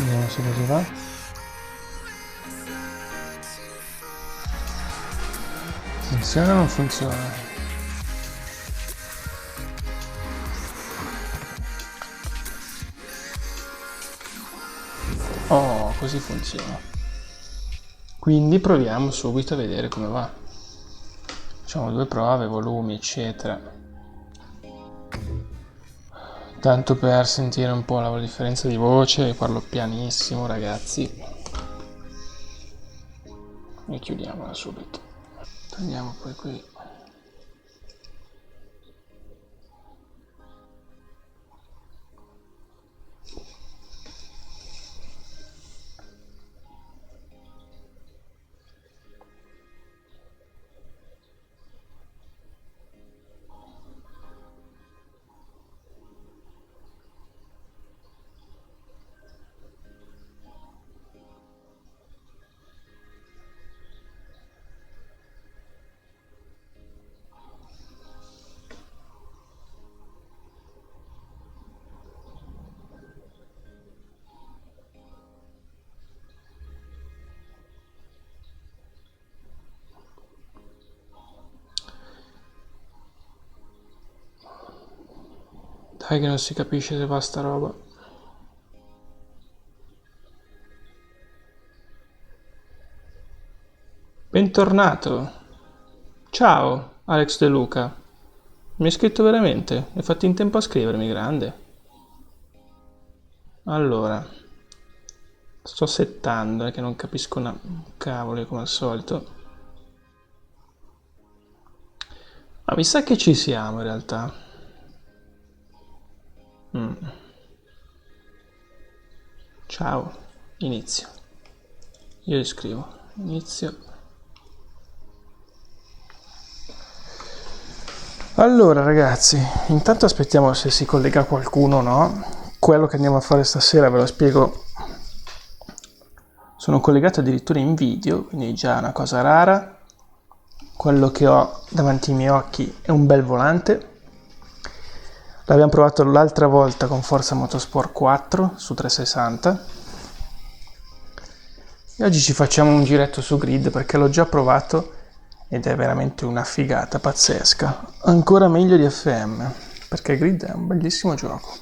Vediamo se così va. Funziona o non funziona? Oh, così funziona. Quindi proviamo subito a vedere come va. Facciamo due prove, volumi, eccetera. Tanto per sentire un po' la differenza di voce, parlo pianissimo, ragazzi. E chiudiamola subito. Togliamo poi qui. Dai che non si capisce se va sta roba. Bentornato. Ciao, Alex De Luca. Mi hai scritto veramente? Hai fatto in tempo a scrivermi, grande. Allora, sto settando, che non capisco una cavolo come al solito. Ma mi sa che ci siamo in realtà. Ciao, inizio. Io scrivo, inizio. Allora ragazzi, intanto aspettiamo se si collega qualcuno o no. Quello che andiamo a fare stasera ve lo spiego. Sono collegato addirittura in video, quindi già una cosa rara. Quello che ho davanti ai miei occhi è un bel volante. L'abbiamo provato l'altra volta con Forza Motorsport 4 su 360 e oggi ci facciamo un giretto su Grid perché l'ho già provato ed è veramente una figata pazzesca, ancora meglio di FM perché Grid è un bellissimo gioco.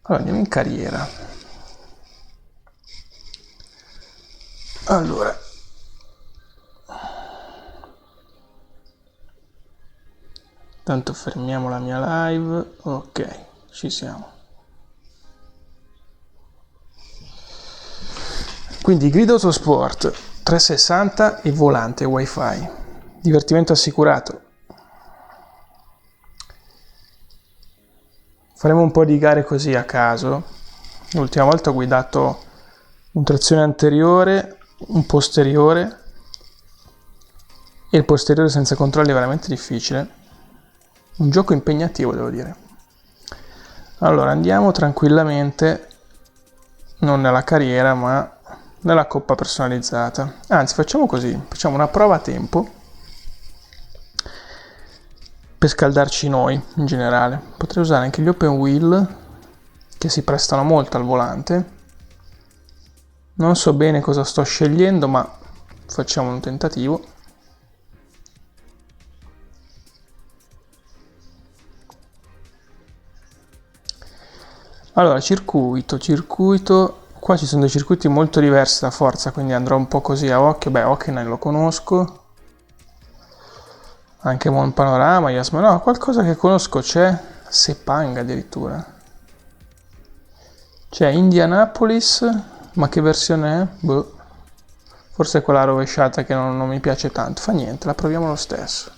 Allora andiamo in carriera. Allora tanto fermiamo la mia live. Ok, ci siamo. Quindi Grid Autosport 360 e volante wifi, divertimento assicurato. Faremo un po' di gare così a caso. L'ultima volta ho guidato un trazione anteriore, un posteriore e il posteriore senza controlli è veramente difficile. Un gioco impegnativo, devo dire. Allora andiamo tranquillamente, non nella carriera ma nella coppa personalizzata. Anzi, facciamo così, facciamo una prova a tempo per scaldarci noi in generale. Potrei usare anche gli open wheel che si prestano molto al volante. Non so bene cosa sto scegliendo, ma facciamo un tentativo. Allora, circuito. Qua ci sono dei circuiti molto diversi da Forza, quindi andrò un po' così a occhio. Beh, Hockenheim lo conosco. Anche Mon Panorama, Yasma, no, qualcosa che conosco c'è. Sepang addirittura. C'è Indianapolis, ma che versione è? Boh. Forse è quella rovesciata che non mi piace tanto. Fa niente, la proviamo lo stesso.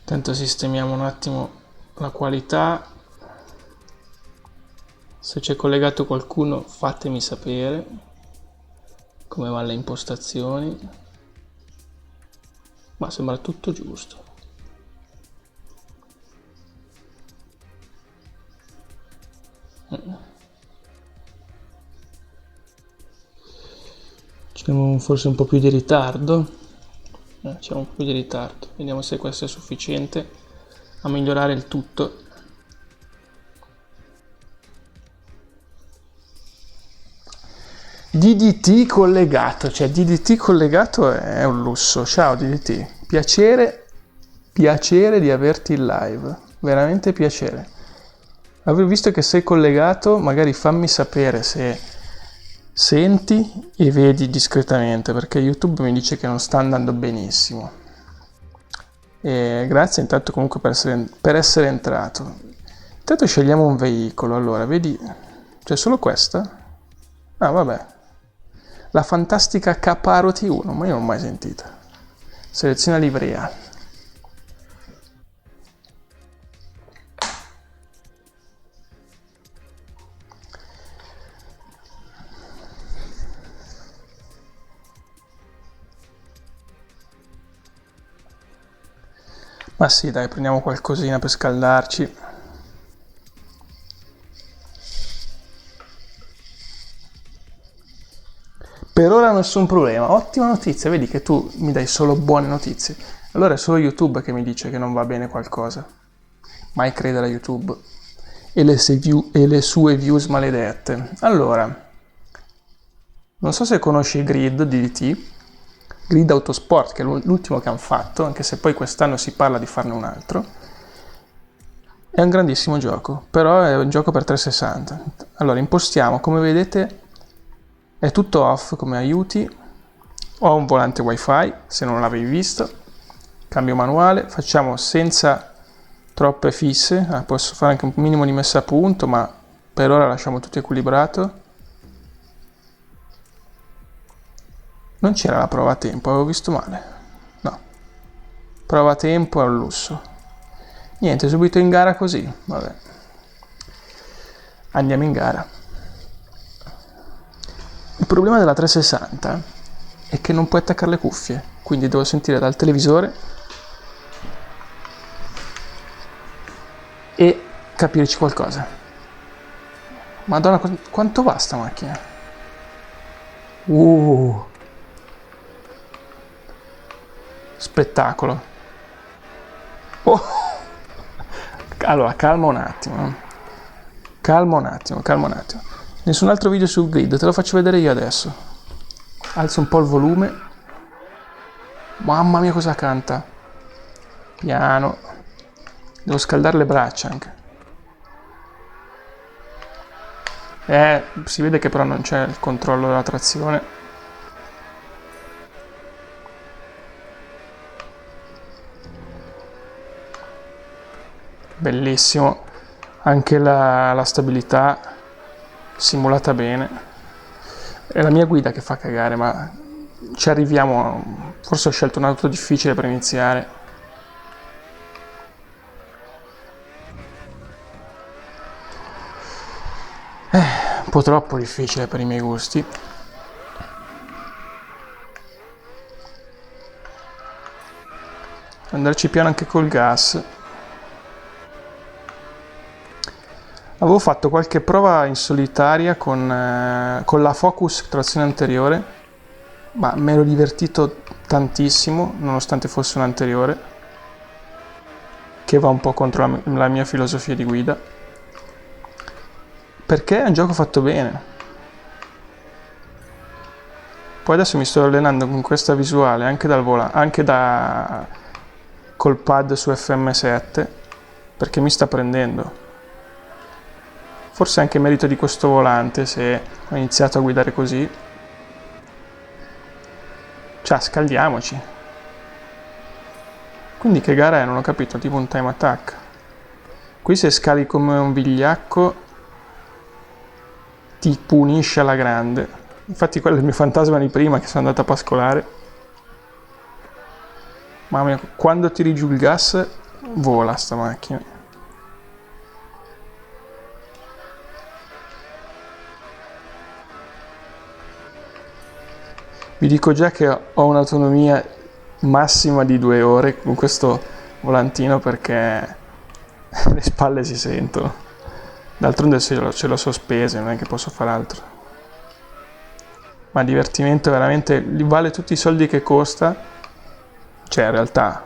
Intanto sistemiamo un attimo la qualità. Se c'è collegato qualcuno fatemi sapere come vanno le impostazioni. Ma sembra tutto giusto. C'è forse un po' più di ritardo. C'è un po' di ritardo. Vediamo se questo è sufficiente a migliorare il tutto. DDT collegato, cioè DDT collegato è un lusso. Ciao DDT, piacere di averti in live, veramente piacere. Aver visto che sei collegato, magari fammi sapere se senti e vedi discretamente, perché YouTube mi dice che non sta andando benissimo. E grazie intanto comunque per essere entrato. Intanto scegliamo un veicolo, allora, vedi, c'è solo questa? Ah, vabbè. La fantastica Caparo T1, ma io non l'ho mai sentita. Seleziona livrea. Ma sì, dai, prendiamo qualcosina per scaldarci. Per ora nessun problema, ottima notizia, vedi che tu mi dai solo buone notizie. Allora è solo YouTube che mi dice che non va bene qualcosa. Mai credere a YouTube e le sue views maledette. Allora, non so se conosci Grid DDT, Grid Autosport, che è l'ultimo che hanno fatto, anche se poi quest'anno si parla di farne un altro. È un grandissimo gioco, però è un gioco per 360. Allora, impostiamo, come vedete, è tutto off come aiuti. Ho un volante wifi, se non l'avevi visto. Cambio manuale, facciamo senza troppe fisse. Posso fare anche un minimo di messa a punto, ma per ora lasciamo tutto equilibrato. Non c'era la prova a tempo, avevo visto male. No. Prova a tempo è un lusso. Niente, subito in gara così. Vabbè. Andiamo in gara. Il problema della 360 è che non puoi attaccare le cuffie, quindi devo sentire dal televisore e capirci qualcosa. Madonna, quanto va sta macchina? Spettacolo. Oh. Allora, calma un attimo. Calma un attimo. Nessun altro video sul grid, te lo faccio vedere io adesso. Alzo un po' il volume. Mamma mia cosa canta. Piano. Devo scaldare le braccia anche. Si vede che però non c'è il controllo della trazione. Bellissimo. Anche la stabilità simulata bene. È la mia guida che fa cagare, ma ci arriviamo. Forse ho scelto un'auto difficile per iniziare. Un po' troppo difficile per i miei gusti. Andarci piano anche col gas. Avevo fatto qualche prova in solitaria con la Focus trazione anteriore, ma mi ero divertito tantissimo, nonostante fosse un'anteriore, che va un po' contro la mia filosofia di guida, perché è un gioco fatto bene. Poi adesso mi sto allenando con questa visuale anche col pad su FM7, perché mi sta prendendo. Forse anche merito di questo volante se ho iniziato a guidare così. Cioè, scaldiamoci. Quindi che gara è? Non ho capito, tipo un time attack. Qui se scali come un vigliacco ti punisce alla grande. Infatti quello è il mio fantasma di prima che sono andato a pascolare. Mamma mia, quando tiri giù il gas vola sta macchina. Vi dico già che ho un'autonomia massima di 2 ore con questo volantino perché le spalle si sentono. D'altronde ce l'ho sospese, non è che posso fare altro. Ma divertimento veramente, vale tutti i soldi che costa Cioè in realtà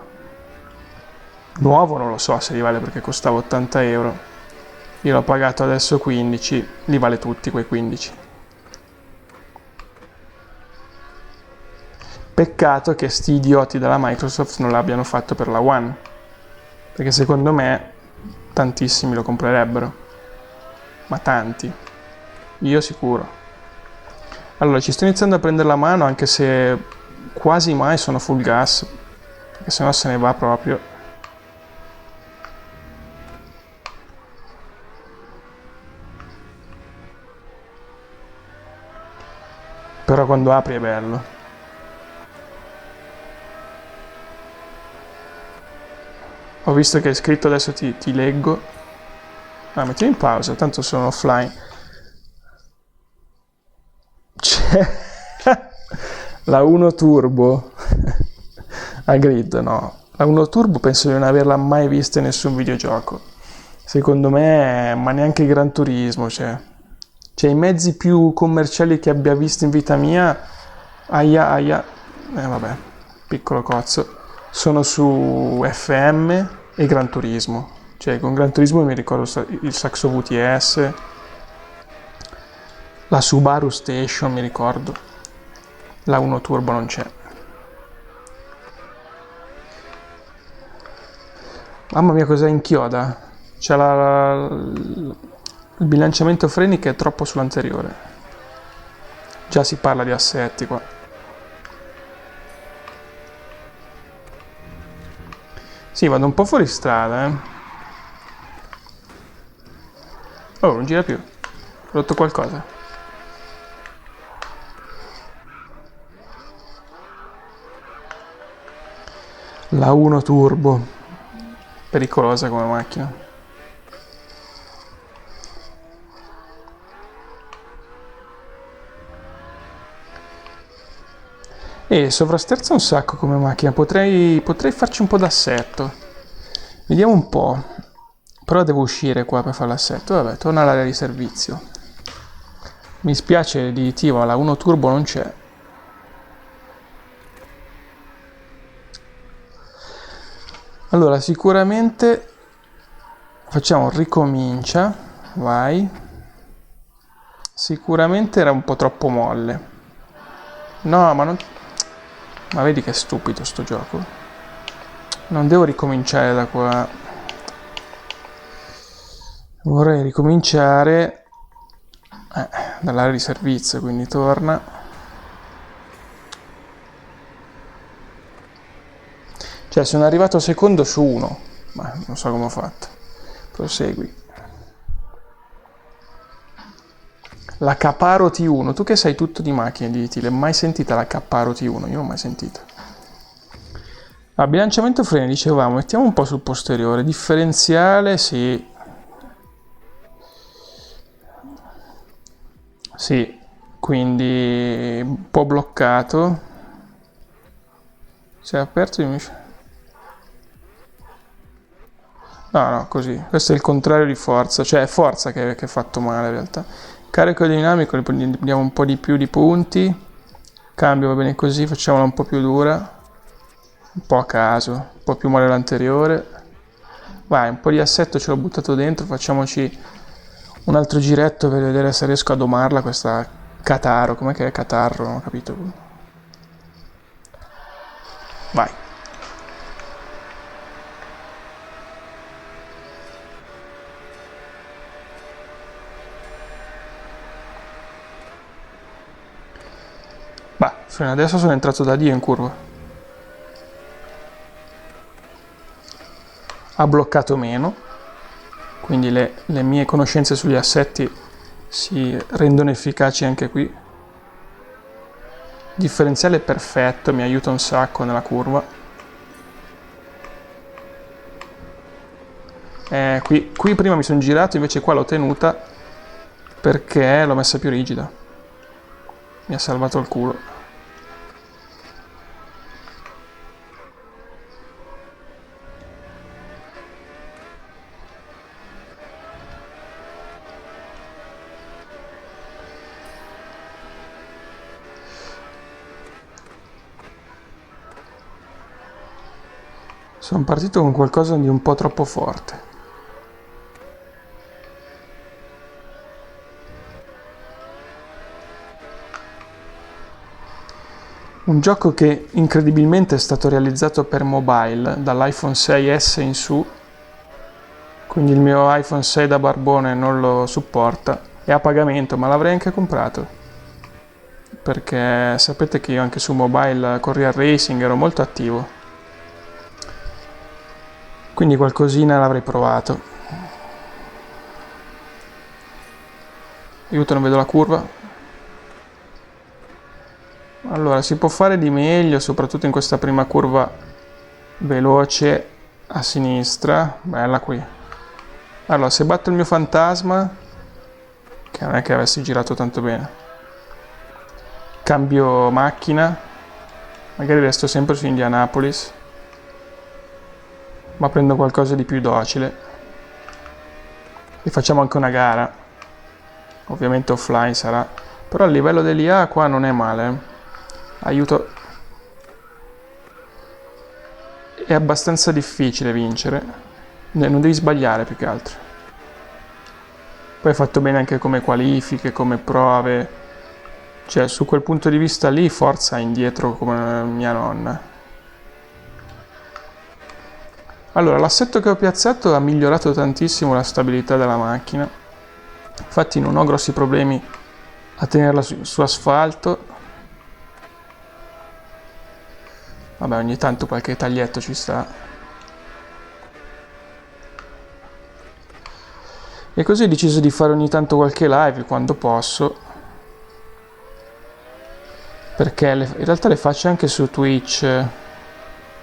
nuovo non lo so se li vale perché costava 80 euro. Io l'ho pagato adesso 15, li vale tutti quei 15. Peccato che sti idioti della Microsoft non l'abbiano fatto per la One, perché secondo me tantissimi lo comprerebbero, ma tanti, io sicuro. Allora ci sto iniziando a prendere la mano, anche se quasi mai sono full gas, perché sennò se ne va proprio. Però quando apri è bello. Ho visto che hai scritto, adesso ti leggo. Ah, mettimi in pausa, tanto sono offline. C'è la 1 Turbo a grid, no. La 1 Turbo penso di non averla mai vista in nessun videogioco. Secondo me, ma neanche Gran Turismo, cioè i mezzi più commerciali che abbia visto in vita mia, aia, vabbè, piccolo cozzo, sono su FM e Gran Turismo. Cioè con Gran Turismo mi ricordo il Saxo VTS, la Subaru Station mi ricordo, la 1 Turbo non c'è. Mamma mia, cosa inchioda? C'è il bilanciamento freni che è troppo sull'anteriore. Già si parla di assetti qua. Sì, vado un po' fuori strada, Oh, non gira più. Ho rotto qualcosa. La 1 Turbo. Pericolosa come macchina. E sovrasterza un sacco come macchina. Potrei farci un po' d'assetto. Vediamo un po'. Però devo uscire qua per fare l'assetto. Vabbè, torna all'area di servizio. Mi spiace di ti, ma la 1 Turbo non c'è. Allora, sicuramente facciamo ricomincia. Vai. Sicuramente era un po' troppo molle. No, ma non... Ma vedi che stupido sto gioco. Non devo ricominciare da qua. Vorrei ricominciare dall'area di servizio, quindi torna. Cioè sono arrivato secondo su 1, ma non so come ho fatto. Prosegui. La Caparo T1, tu che sai tutto di macchine di Italia, mai sentita la Caparo T1? Io non l'ho mai sentita. A bilanciamento freni, dicevamo, mettiamo un po' sul posteriore, differenziale, sì. Sì, quindi un po' bloccato. Si è aperto di... No, così. Questo è il contrario di forza, cioè è forza che è fatto male in realtà. Carico dinamico, ne prendiamo un po' di più di punti. Cambio va bene così, facciamola un po' più dura. Un po' a caso, un po' più male l'anteriore. Vai, un po' di assetto ce l'ho buttato dentro, facciamoci un altro giretto per vedere se riesco a domarla questa Cataro. Com'è che è Catarro? Non ho capito. Vai. Fino adesso sono entrato da Dio in curva. Ha bloccato meno, quindi le mie conoscenze sugli assetti si rendono efficaci anche qui. Differenziale perfetto, mi aiuta un sacco nella curva. Qui prima mi sono girato, invece qua l'ho tenuta perché l'ho messa più rigida. Mi ha salvato il culo. Sono partito con qualcosa di un po' troppo forte. Un gioco che incredibilmente è stato realizzato per mobile dall'iPhone 6S in su, quindi il mio iPhone 6 da barbone non lo supporta, è a pagamento, ma l'avrei anche comprato, perché sapete che io anche su mobile con Real Racing ero molto attivo, quindi qualcosina l'avrei provato. Aiuto, non vedo la curva. Allora, si può fare di meglio, soprattutto in questa prima curva veloce a sinistra. Bella qui. Allora, se batto il mio fantasma, che non è che avessi girato tanto bene, cambio macchina, magari resto sempre su Indianapolis, ma prendo qualcosa di più docile e facciamo anche una gara. Ovviamente offline sarà, però il livello dell'IA qua non è male. Aiuto. È abbastanza difficile vincere, non devi sbagliare più che altro. Poi hai fatto bene anche come qualifiche, come prove, cioè su quel punto di vista lì forza indietro come mia nonna. Allora, l'assetto che ho piazzato ha migliorato tantissimo la stabilità della macchina, infatti non ho grossi problemi a tenerla su asfalto. Vabbè, ogni tanto qualche taglietto ci sta. E così ho deciso di fare ogni tanto qualche live quando posso, perché in realtà le faccio anche su Twitch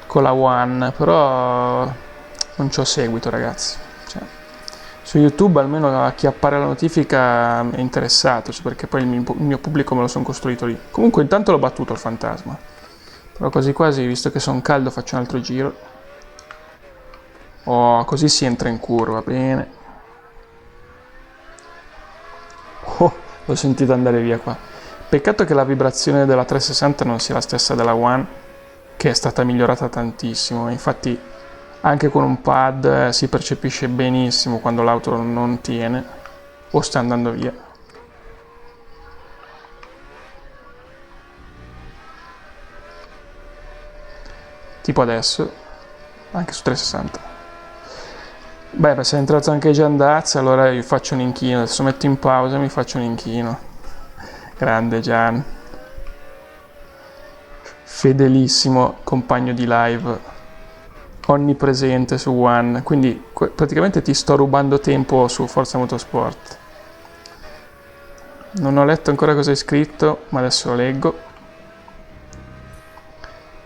con la One, però non c'ho seguito, ragazzi. Cioè, su YouTube almeno a chi appare la notifica è interessato, cioè perché poi il mio pubblico me lo sono costruito lì. Comunque intanto l'ho battuto il fantasma. Però quasi quasi, visto che sono caldo, faccio un altro giro. Oh, così si entra in curva, bene. Oh, l'ho sentito andare via qua. Peccato che la vibrazione della 360 non sia la stessa della One, che è stata migliorata tantissimo. Infatti anche con un pad si percepisce benissimo quando l'auto non tiene o sta andando via. Tipo adesso, anche su 360. Beh, se è entrato anche Giandazza, allora io faccio un inchino. Adesso metto in pausa e mi faccio un inchino. Grande Gian. Fedelissimo compagno di live. Onnipresente su One. Quindi praticamente ti sto rubando tempo su Forza Motorsport. Non ho letto ancora cosa hai scritto, ma adesso lo leggo.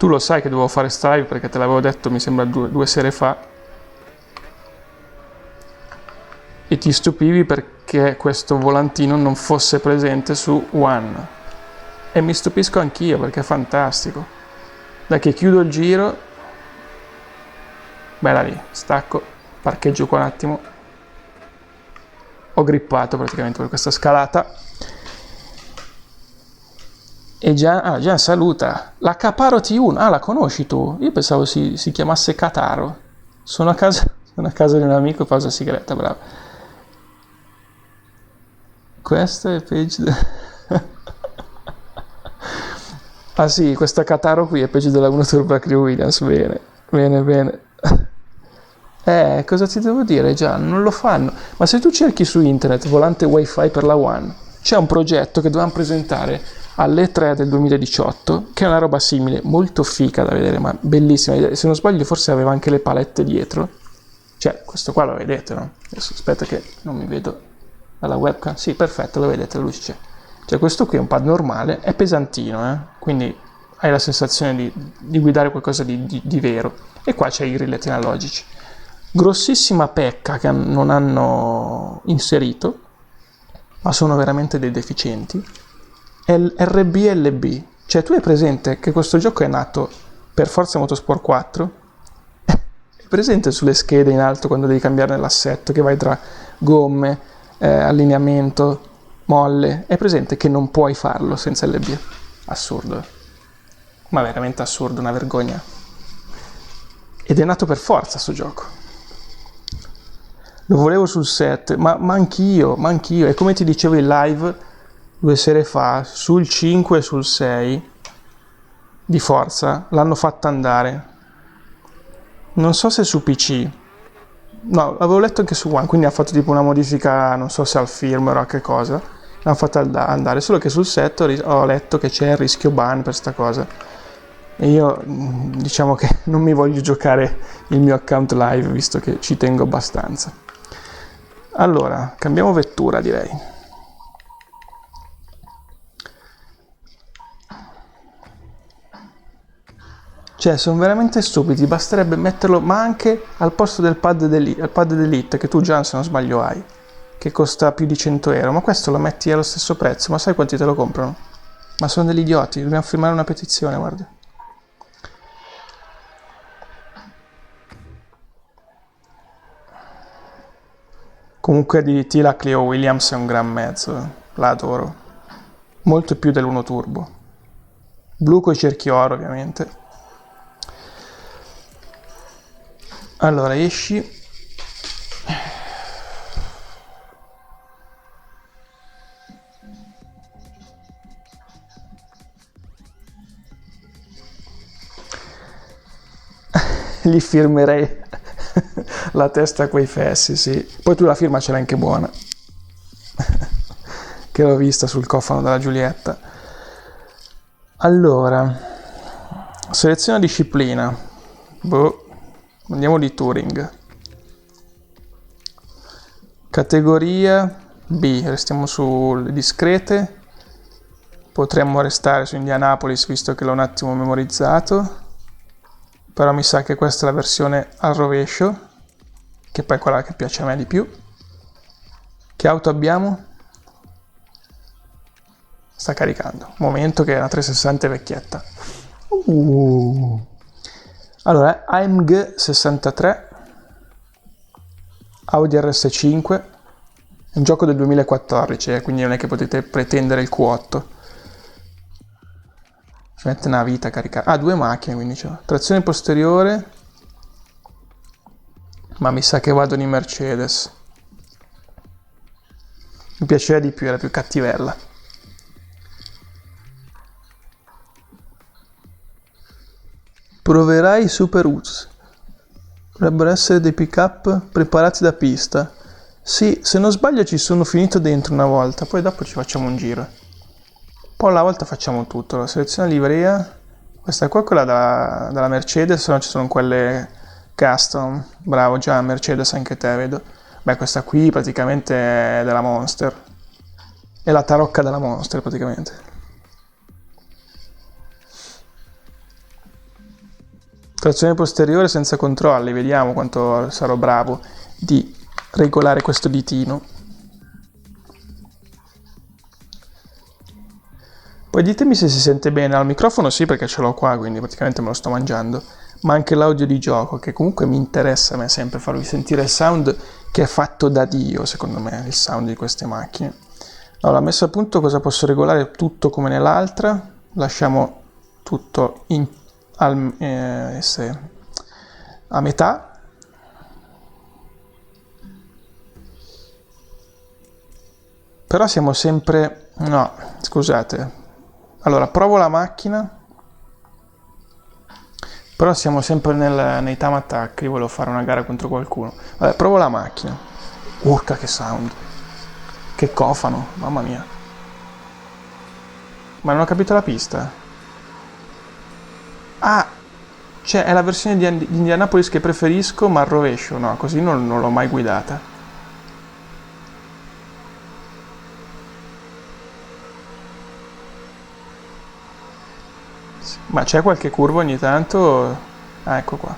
Tu lo sai che dovevo fare sta live perché te l'avevo detto, mi sembra due sere fa. E ti stupivi perché questo volantino non fosse presente su One. E mi stupisco anch'io perché è fantastico. Dai che chiudo il giro. Bella lì, stacco, parcheggio qua un attimo. Ho grippato praticamente per questa scalata. E Gian saluta. La Caparo T1. Ah, la conosci tu? Io pensavo si chiamasse Cataro. Sono a casa di un amico, pausa sigaretta, bravo. Questa è peggio. Ah sì, questa Cataro qui è peggio della 1 Turbo Crew Williams. Bene, bene, bene. Cosa ti devo dire, Gian? Non lo fanno. Ma se tu cerchi su internet volante wifi per la One, c'è un progetto che dovevamo presentare all'E3 del 2018, che è una roba simile, molto fica da vedere, ma bellissima. Se non sbaglio forse aveva anche le palette dietro. Cioè, questo qua lo vedete, no? Adesso aspetta che non mi vedo dalla webcam. Sì, perfetto, lo vedete, la luce c'è. Cioè, questo qui è un pad normale, è pesantino, quindi hai la sensazione di guidare qualcosa di vero. E qua c'è i grilletti analogici. Grossissima pecca che non hanno inserito, ma sono veramente dei deficienti. È il RBLB, cioè tu hai presente che questo gioco è nato per Forza Motorsport 4? È presente sulle schede in alto quando devi cambiare l'assetto, che vai tra gomme, allineamento, molle? È presente che non puoi farlo senza LB? Assurdo, ma veramente assurdo, una vergogna. Ed è nato per forza sto gioco. Lo volevo sul 7, ma anch'io. E come ti dicevo in live 2 sere fa, sul 5 e sul 6 di Forza l'hanno fatta andare. Non so se su PC. No, avevo letto anche su One, quindi ha fatto tipo una modifica, non so se al firmware o a che cosa. L'hanno fatta andare, solo che sul 7 ho letto che c'è il rischio ban per sta cosa. E io diciamo che non mi voglio giocare il mio account live, visto che ci tengo abbastanza. Allora, cambiamo vettura, direi. Cioè, sono veramente stupidi, basterebbe metterlo, ma anche al posto del pad d'Elite, che tu già, se non sbaglio, hai, che costa più di 100 euro, ma questo lo metti allo stesso prezzo, ma sai quanti te lo comprano? Ma sono degli idioti, dobbiamo firmare una petizione, guarda. Comunque di DDT la Clio Williams è un gran mezzo, la adoro. Molto più dell'1 Turbo. Blu coi cerchi oro, ovviamente. Allora, esci. Gli firmerei la testa a quei fessi, sì. Poi tu la firma ce l'hai anche buona. Che l'ho vista sul cofano della Giulietta. Allora, seleziona disciplina. Boh, andiamo di Touring. Categoria B, restiamo sulle discrete. Potremmo restare su Indianapolis visto che l'ho un attimo memorizzato. Però mi sa che questa è la versione al rovescio, che poi è quella che piace a me di più. Che auto abbiamo? Sta caricando. Momento che è una 360 vecchietta. Allora, AMG 63, Audi RS5, è un gioco del 2014, quindi non è che potete pretendere il Q8. Ci mette una vita a caricare. Ah, 2 macchine, quindi c'è. Trazione posteriore, ma mi sa che vado in Mercedes. Mi piaceva di più, era più cattivella. Proverai i Super UTS. Dovrebbero essere dei pick-up preparati da pista. Sì, se non sbaglio ci sono finito dentro una volta, poi dopo ci facciamo un giro. Poi alla volta facciamo tutto. La selezione livrea. Questa qua è quella della Mercedes, se no ci sono quelle custom. Bravo, già Mercedes anche te, vedo. Beh, questa qui praticamente è della Monster. È la tarocca della Monster, praticamente. Trazione posteriore senza controlli, vediamo quanto sarò bravo di regolare questo ditino. Poi ditemi se si sente bene al microfono, sì, perché ce l'ho qua, quindi praticamente me lo sto mangiando, ma anche l'audio di gioco, che comunque mi interessa a me sempre farvi sentire il sound che è fatto da Dio, secondo me, il sound di queste macchine. Allora, messo a punto, cosa posso regolare? Tutto come nell'altra, lasciamo tutto a metà. Però siamo sempre... No, scusate. Allora, provo la macchina. Però siamo sempre nei time attack. Io volevo fare una gara contro qualcuno. Vabbè, provo la macchina. Urca, che sound. Che cofano, mamma mia. Ma non ho capito la pista. Ah, cioè è la versione di Indianapolis che preferisco, ma al rovescio. No, così non l'ho mai guidata. Ma c'è qualche curva ogni tanto? Ah, ecco qua.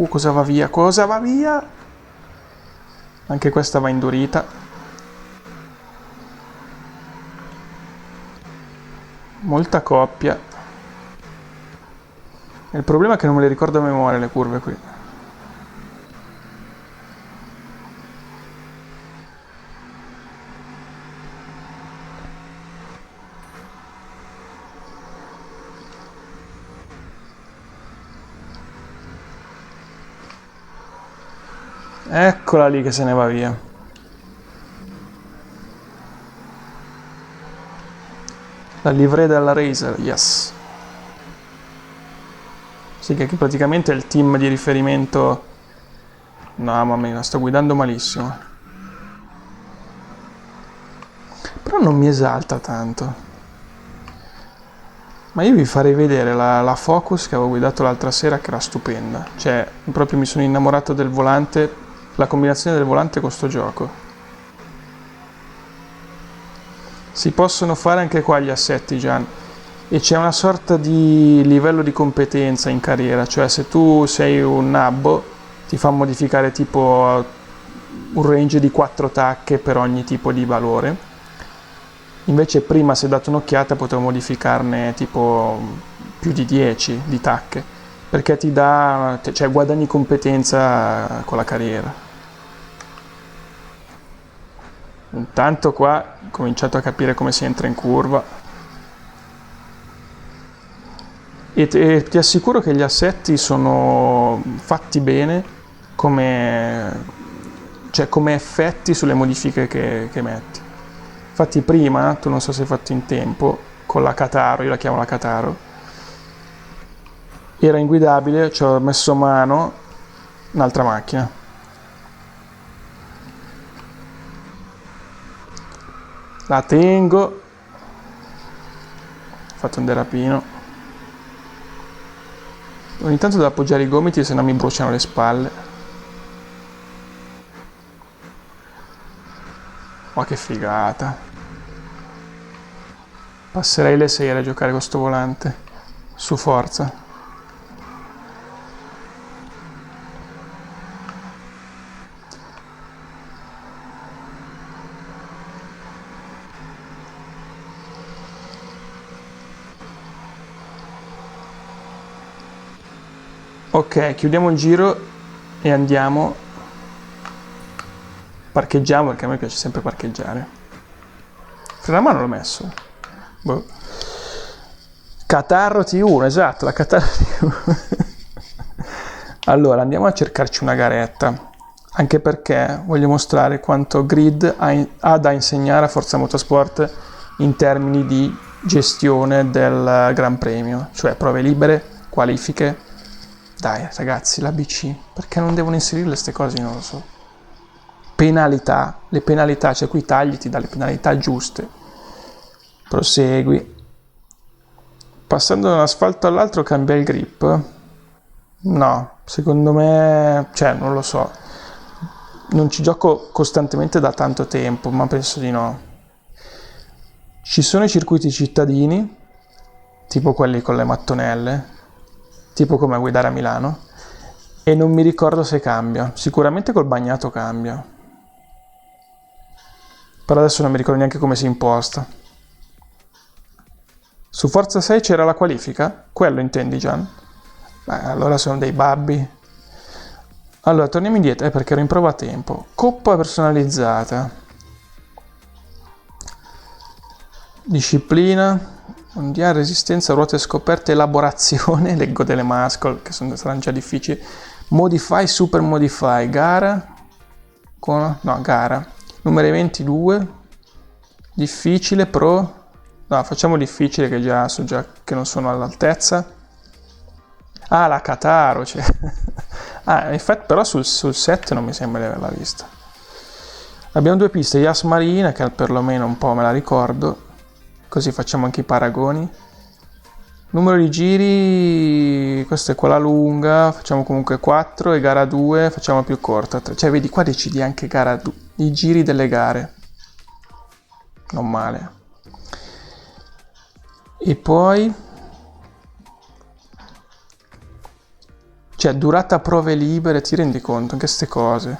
Cosa va via? Cosa va via? Anche questa va indurita. Molta coppia. Il problema è che non me le ricordo a memoria le curve qui. Eccola lì che se ne va via. La livrée della Razer, yes. Sì, che praticamente è il team di riferimento. No, mamma mia, sto guidando malissimo. Però non mi esalta tanto. Ma io vi farei vedere la Focus che avevo guidato l'altra sera, che era stupenda. Cioè, proprio mi sono innamorato del volante, la combinazione del volante con sto gioco. Si possono fare anche qua gli assetti, Gian. E c'è una sorta di livello di competenza in carriera, cioè se tu sei un nabbo ti fa modificare tipo un range di 4 tacche per ogni tipo di valore. Invece prima, se dato un'occhiata, potevo modificarne tipo più di 10 di tacche, perché ti dà, cioè guadagni competenza con la carriera. Intanto qua ho cominciato a capire come si entra in curva. E ti assicuro che gli assetti sono fatti bene come, cioè come effetti sulle modifiche che metti. Infatti prima, tu non so se hai fatto in tempo, con la Kataro, io la chiamo la Kataro, era inguidabile, ci ho messo mano un'altra macchina. La tengo, ho fatto un derapino. Ogni tanto devo appoggiare i gomiti, se no mi bruciano le spalle. Ma che figata. Passerei le sere a giocare con sto volante. Su forza. Ok, chiudiamo il giro e andiamo. Parcheggiamo, perché a me piace sempre parcheggiare. Freno a mano l'ho messo. Boh. Catarro T1, esatto, la Catarro T1. Allora, andiamo a cercarci una garetta, anche perché voglio mostrare quanto Grid ha da insegnare a Forza Motorsport in termini di gestione del Gran Premio, cioè prove libere, qualifiche. Dai ragazzi, l'ABC, perché non devono inserirle queste cose? Io non lo so. Penalità, le penalità, cioè qui tagli ti dà le penalità giuste. Prosegui. Passando da un asfalto all'altro cambia il grip? No, secondo me, cioè non lo so. Non ci gioco costantemente da tanto tempo, ma penso di no. Ci sono i circuiti cittadini, tipo quelli con le mattonelle, tipo come guidare a Milano, e non mi ricordo se cambia. Sicuramente col bagnato cambia. Però adesso non mi ricordo neanche come si imposta. Su Forza 6 c'era la qualifica? Quello intendi, Gian? Allora sono dei babbi. Allora, torniamo indietro, perché ero in prova a tempo. Coppa personalizzata. Disciplina. Mondiale, resistenza, ruote scoperte, elaborazione. Leggo delle mascol, che saranno già difficili. Modify, super modify. Gara. Gara. Numero 22. Difficile, pro. No, facciamo difficile, che già so già che non sono all'altezza. Ah, la Kataro, cioè. Ah, infatti però sul set non mi sembra di averla vista. Abbiamo due piste, Yas Marina, che perlomeno un po' me la ricordo, così facciamo anche i paragoni. Numero di giri, questa è quella lunga, facciamo comunque 4, e gara 2 facciamo più corta. Cioè vedi, qua decidi anche i giri delle gare. Non male. E poi, cioè durata prove libere, ti rendi conto anche queste cose?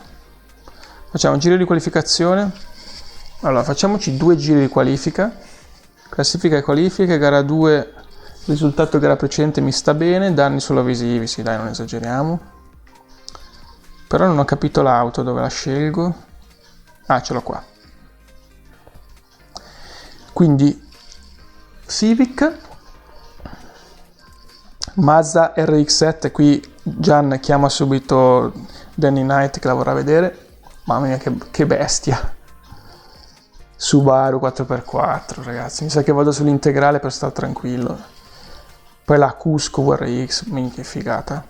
Facciamo un giro di qualificazione. Allora, facciamoci 2 giri di qualifica, classifica e qualifica, gara 2, risultato gara precedente mi sta bene, danni solo visivi, sì dai, non esageriamo. Però non ho capito l'auto, dove la scelgo? Ah, ce l'ho qua. Quindi Civic, Mazda RX-7, qui Gian chiama subito Danny Knight che lavora a vedere. Mamma mia, che bestia. Subaru 4x4, ragazzi. Mi sa che vado sull'integrale per stare tranquillo. Poi la Cusco VRX, minchia, figata.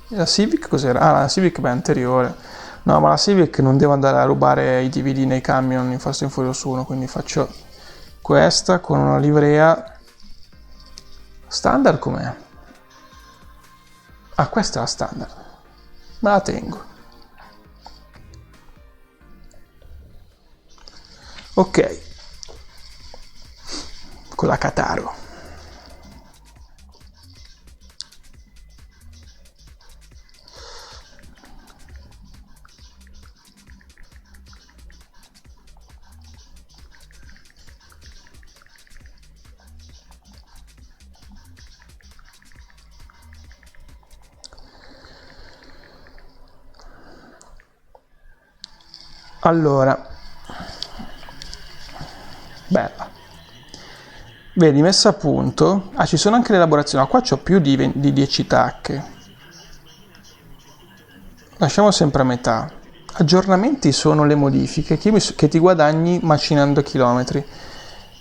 E la Civic cos'era? Ah, la Civic, beh, anteriore. No, ma la Civic non devo andare a rubare i DVD nei camion in Fast and Furious 1, quindi faccio questa con una livrea standard. Com'è? Ah, questa è la standard. Me la tengo. Ok. Con la Cataro. Allora, bella. Vedi, messa a punto. Ah, ci sono anche le elaborazioni. Ah, qua c'ho più di 10 tacche. Lasciamo sempre a metà. Aggiornamenti sono le modifiche che ti guadagni macinando chilometri.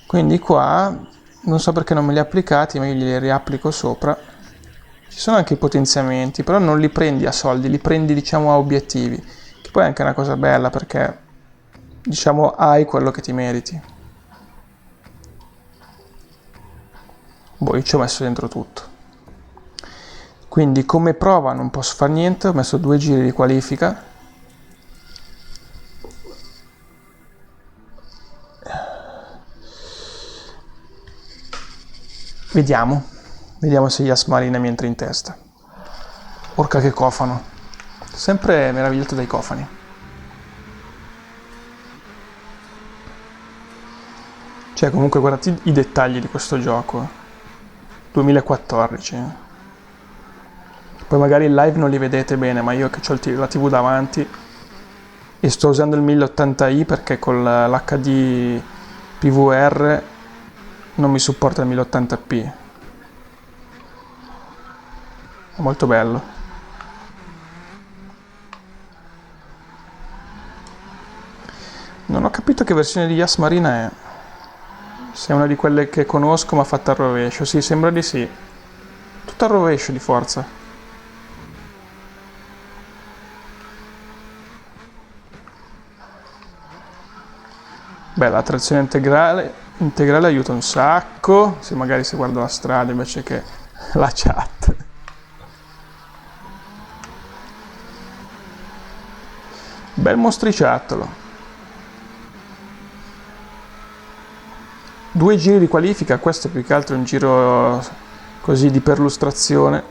Quindi qua, non so perché non me li ha applicati, ma io glieli riapplico sopra. Ci sono anche i potenziamenti, però non li prendi a soldi, li prendi, diciamo, a obiettivi. Che poi è anche una cosa bella perché, diciamo, hai quello che ti meriti. Boh, io ci ho messo dentro tutto. Quindi come prova non posso fare niente, ho messo 2 giri di qualifica. Vediamo se Yas Marina mi entra in testa. Porca che cofano. Sempre meravigliato dai cofani. Cioè, comunque guardate i dettagli di questo gioco. 2014. Poi magari in live non li vedete bene, ma io che ho la TV davanti e sto usando il 1080i perché con l'HD PVR non mi supporta il 1080p. È molto bello. Non ho capito che versione di Yas Marina è. Se è una di quelle che conosco ma fatta al rovescio. Sì, sembra di sì. Tutto al rovescio di forza. Beh, la trazione integrale aiuta un sacco. Se magari si guarda la strada invece che la chat. Bel mostriciattolo. 2 giri di qualifica, questo più che altro è un giro così di perlustrazione.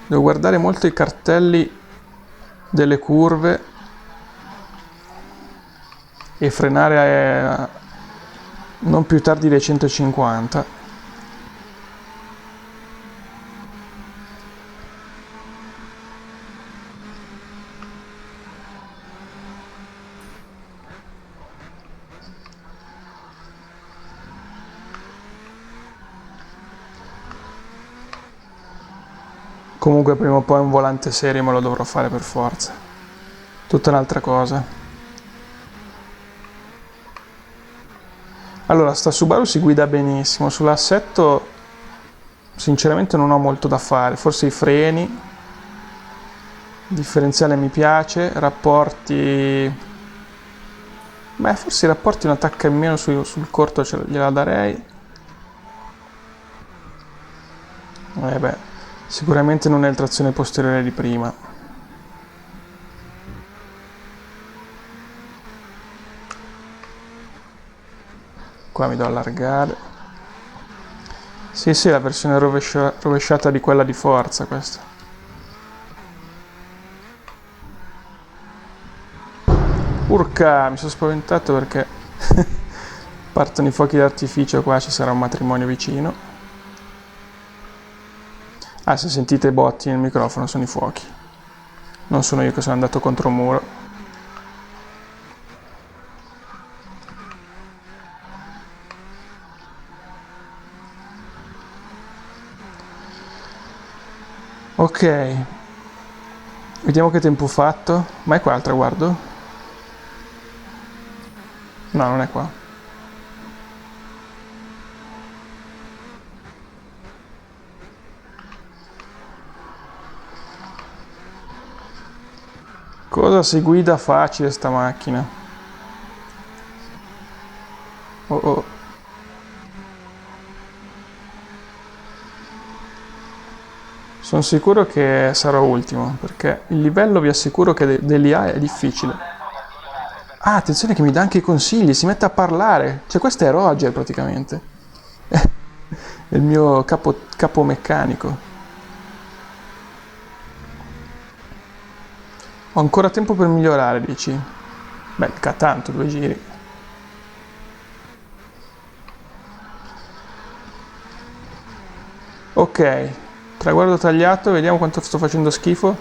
Devo guardare molto i cartelli delle curve e frenare non più tardi dei 150. Comunque prima o poi un volante serio me lo dovrò fare per forza. Tutta un'altra cosa. Allora, sta Subaru si guida benissimo. Sull'assetto sinceramente non ho molto da fare. Forse i freni. Il differenziale mi piace. Rapporti... Beh, forse i rapporti una tacca in meno sul corto gliela darei. Beh. Sicuramente non è il trazione posteriore di prima. Qua mi devo allargare. Sì, la versione rovesciata di quella di forza questa. Urca, mi sono spaventato perché partono i fuochi d'artificio, qua ci sarà un matrimonio vicino. Ah, se sentite botti nel microfono sono i fuochi. Non sono io che sono andato contro un muro. Ok. Vediamo che tempo ho fatto. Ma è qua il traguardo? No, non è qua. Cosa si guida facile sta macchina? Oh oh. Sono sicuro che sarò ultimo, perché il livello vi assicuro che dell'IA è difficile. Ah, attenzione che mi dà anche i consigli, si mette a parlare. Cioè questo è Roger praticamente. È il mio capo meccanico. Ho ancora tempo per migliorare, dici? Beh, mica tanto, 2 giri. Ok, traguardo tagliato, vediamo quanto sto facendo schifo.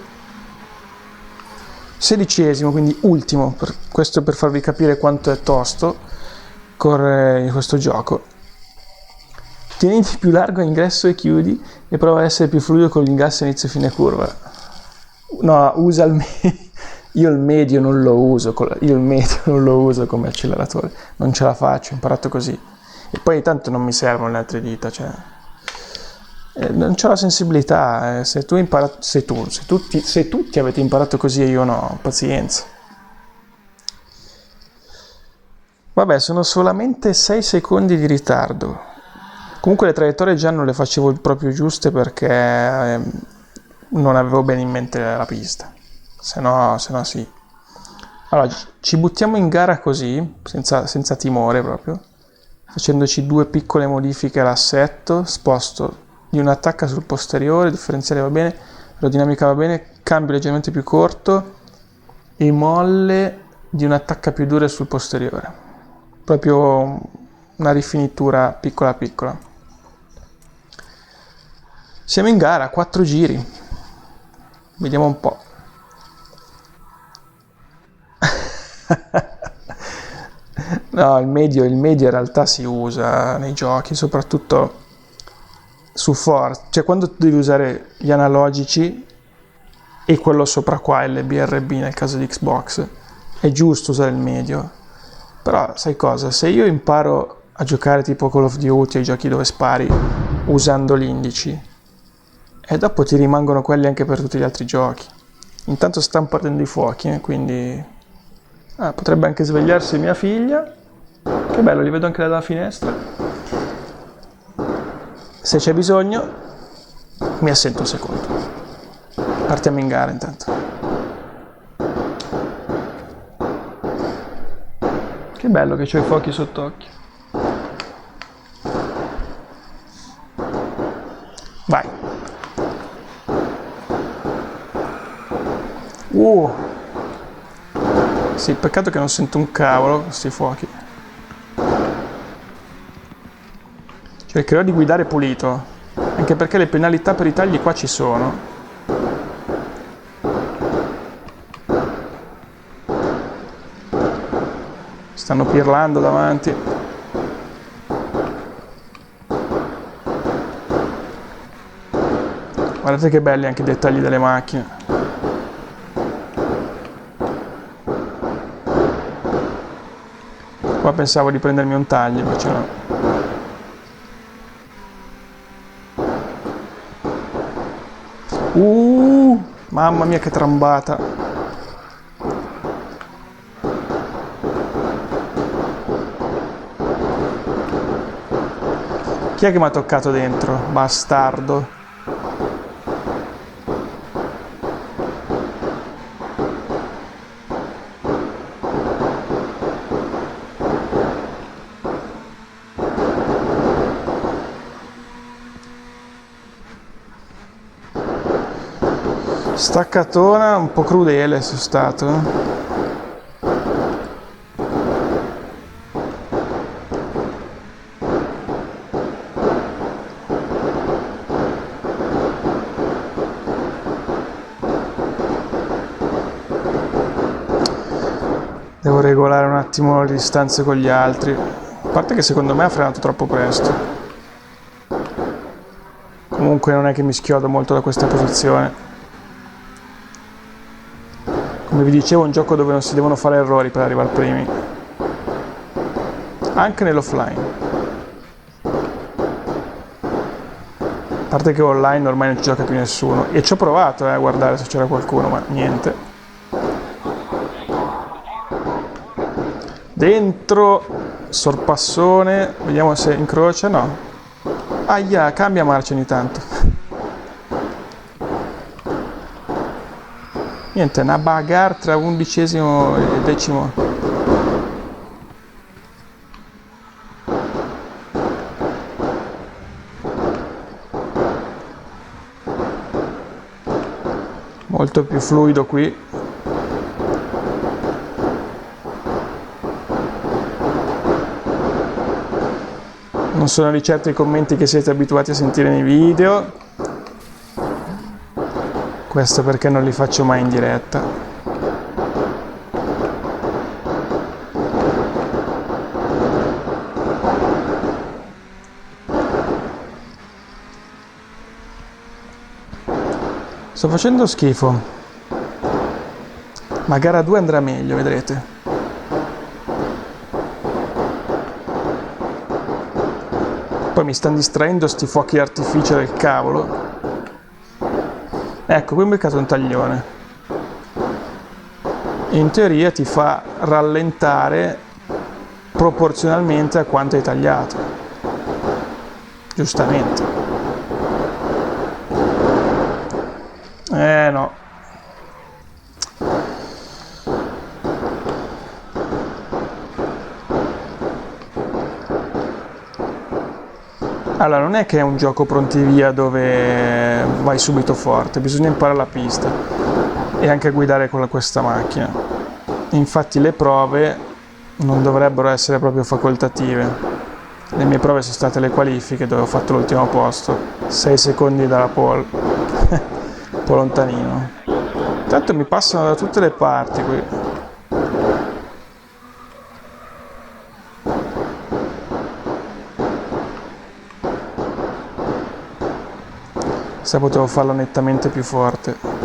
16esimo, quindi ultimo, questo per farvi capire quanto è tosto correre in questo gioco. Tieniti più largo a ingresso e chiudi e prova a essere più fluido con l'ingasso inizio fine curva. No, usa il medio. Io il medio non lo uso, come acceleratore, non ce la faccio, ho imparato così. E poi tanto non mi servono le altre dita, cioè non c'ho la sensibilità, se tutti avete imparato così e io no, pazienza. Vabbè, sono solamente 6 secondi di ritardo. Comunque le traiettorie già non le facevo proprio giuste perché non avevo bene in mente la pista. Se no sì. Allora, ci buttiamo in gara così, senza timore proprio, facendoci 2 piccole modifiche all'assetto, sposto di un'attacca sul posteriore, differenziale va bene, aerodinamica va bene, cambio leggermente più corto e molle di un'attacca più dura sul posteriore. Proprio una rifinitura piccola piccola. Siamo in gara, 4 giri. Vediamo un po'. No, il medio in realtà si usa nei giochi, soprattutto su Forza. Cioè quando devi usare gli analogici e quello sopra qua, LBRB nel caso di Xbox, è giusto usare il medio. Però sai cosa? Se io imparo a giocare tipo Call of Duty, ai giochi dove spari, usando gli indici, e dopo ti rimangono quelli anche per tutti gli altri giochi. Intanto stanno partendo i fuochi, quindi potrebbe anche svegliarsi mia figlia. Che bello, li vedo anche dalla finestra. Se c'è bisogno mi assento un secondo. Partiamo in gara intanto. Che bello che c'ho i fuochi sott'occhio. Vai. Sì, peccato che non sento un cavolo questi fuochi. Cercherò di guidare pulito, anche perché le penalità per i tagli qua ci sono. Stanno pirlando davanti. Guardate che belli anche i dettagli delle macchine. Qua pensavo di prendermi un taglio, invece no. Mamma mia che trambata. Chi è che mi ha toccato dentro? Bastardo. Staccatona un po' crudele sono stato. Devo regolare un attimo le distanze con gli altri. A parte che secondo me ha frenato troppo presto. Comunque non è che mi schiodo molto da questa posizione. Come vi dicevo, è un gioco dove non si devono fare errori per arrivare primi, anche nell'offline. A parte che online ormai non ci gioca più nessuno, e ci ho provato a guardare se c'era qualcuno, ma niente. Dentro, sorpassone, vediamo se incrocia, no. Aia, cambia marcia ogni tanto. Niente, una bagarre tra 11° e 10°. Molto più fluido qui. Non sono di certo i commenti che siete abituati a sentire nei video. Questo perché non li faccio mai in diretta. Sto facendo schifo, ma gara 2 andrà meglio, vedrete. Poi mi stanno distraendo sti fuochi d'artificio del cavolo. Ecco, qui ho beccato un taglione. In teoria ti fa rallentare proporzionalmente a quanto hai tagliato. Giustamente. No. Allora, non è che è un gioco pronti via dove vai subito forte, bisogna imparare la pista e anche guidare con questa macchina. Infatti le prove non dovrebbero essere proprio facoltative. Le mie prove sono state le qualifiche dove ho fatto l'ultimo posto, 6 secondi dalla pole, un po' lontanino. Intanto mi passano da tutte le parti qui. Se potevo farlo nettamente più forte.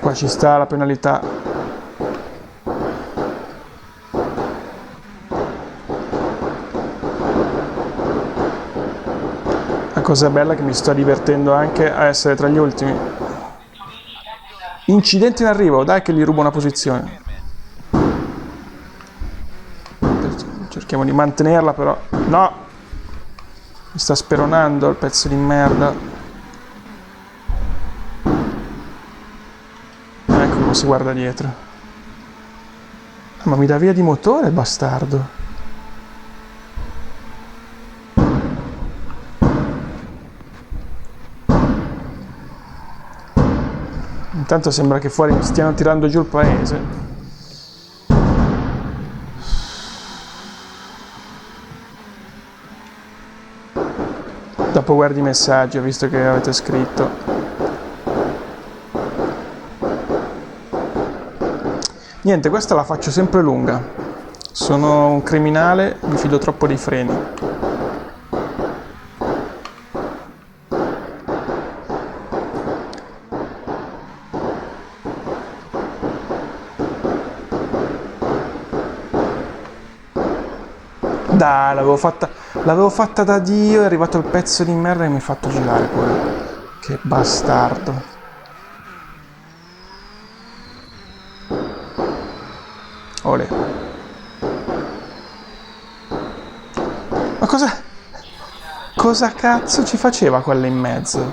Qua ci sta la penalità. La cosa bella è che mi sto divertendo anche a essere tra gli ultimi. Incidente in arrivo, dai che gli rubo una posizione. Cerchiamo di mantenerla però. No! Mi sta speronando il pezzo di merda. Ecco come si guarda dietro. Ma mi dà via di motore, bastardo. Intanto sembra che fuori stiano tirando giù il paese. Dopo guardi i messaggi, ho visto che avete scritto. Niente, questa la faccio sempre lunga. Sono un criminale, mi fido troppo dei freni. Dai, l'avevo fatta da Dio, è arrivato il pezzo di merda e mi ha fatto girare pure. Che bastardo. Olè. Ma cosa cazzo ci faceva quella in mezzo?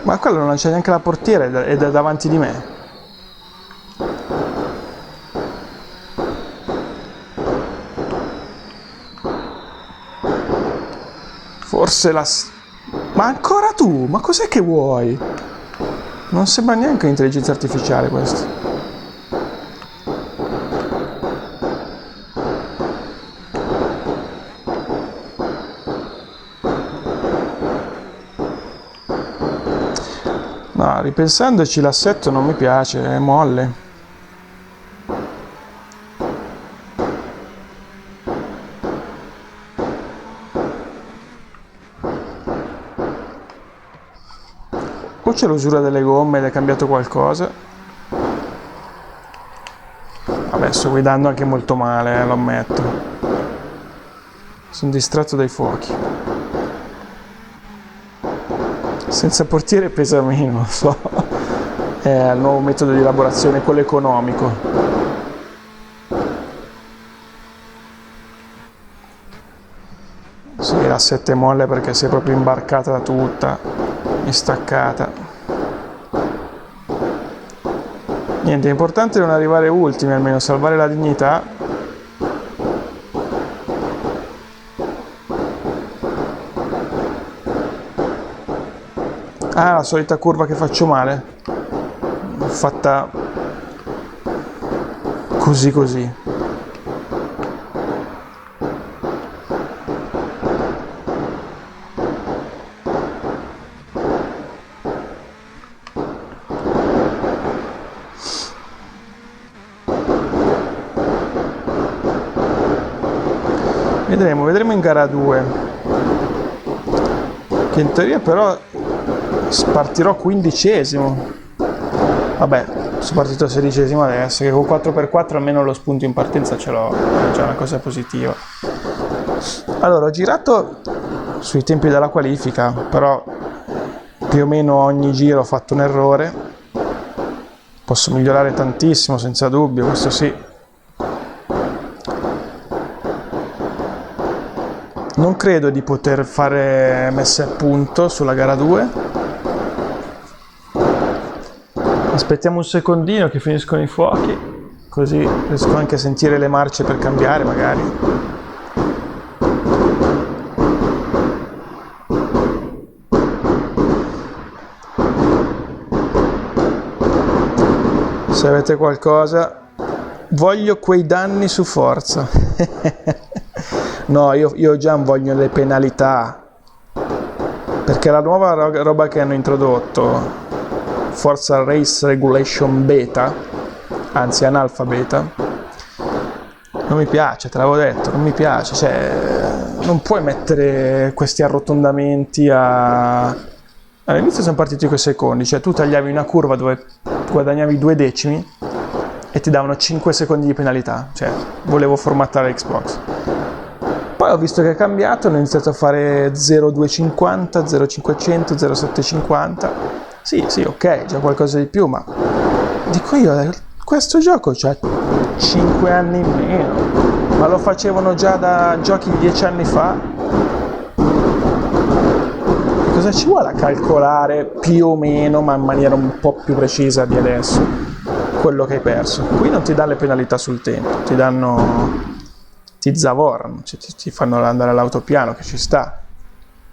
Ma quello non c'è neanche la portiera, è davanti di me. Forse Ma ancora tu? Ma cos'è che vuoi? Non sembra neanche un'intelligenza artificiale questo. No, ripensandoci l'assetto non mi piace, è molle. c'è l'usura delle gomme ed è cambiato qualcosa. Vabbè, sto guidando anche molto male, lo ammetto. Sono distratto dai fuochi. Senza portiere pesa meno, lo so. È il nuovo metodo di elaborazione, quello economico. Sì, la 7 molle perché si è proprio imbarcata tutta e staccata. Niente, l'importante è non arrivare ultimi, almeno salvare la dignità. Ah, la solita curva che faccio male. L'ho fatta così così. Vedremo in gara 2, che in teoria però partirò 15esimo. Vabbè, sono partito 16esimo adesso, che con 4x4 almeno lo spunto in partenza ce l'ho, è già una cosa positiva. Allora, ho girato sui tempi della qualifica, però più o meno ogni giro ho fatto un errore. Posso migliorare tantissimo, senza dubbio, questo sì. Non credo di poter fare messe a punto sulla gara 2. Aspettiamo un secondino che finiscono i fuochi, così riesco anche a sentire le marce per cambiare magari. Se avete qualcosa, voglio quei danni su Forza. No, io già voglio le penalità, perché la nuova roba che hanno introdotto, Forza Race Regulation Beta, anzi Analpha-Beta, non mi piace, te l'avevo detto, non mi piace, cioè non puoi mettere questi arrotondamenti all'inizio sono partiti coi secondi, cioè tu tagliavi una curva dove guadagnavi 2 decimi e ti davano 5 secondi di penalità, cioè volevo formattare Xbox. Poi ho visto che è cambiato, hanno iniziato a fare 0,250, 0,500, 0,750. Sì, ok, già qualcosa di più, ma dico io, questo gioco c'ha 5 anni in meno, ma lo facevano già da giochi di 10 anni fa. Cosa ci vuole a calcolare più o meno, ma in maniera un po' più precisa di adesso, quello che hai perso? Qui non ti danno le penalità sul tempo, ti zavorano, cioè ti fanno andare all'autopiano, che ci sta.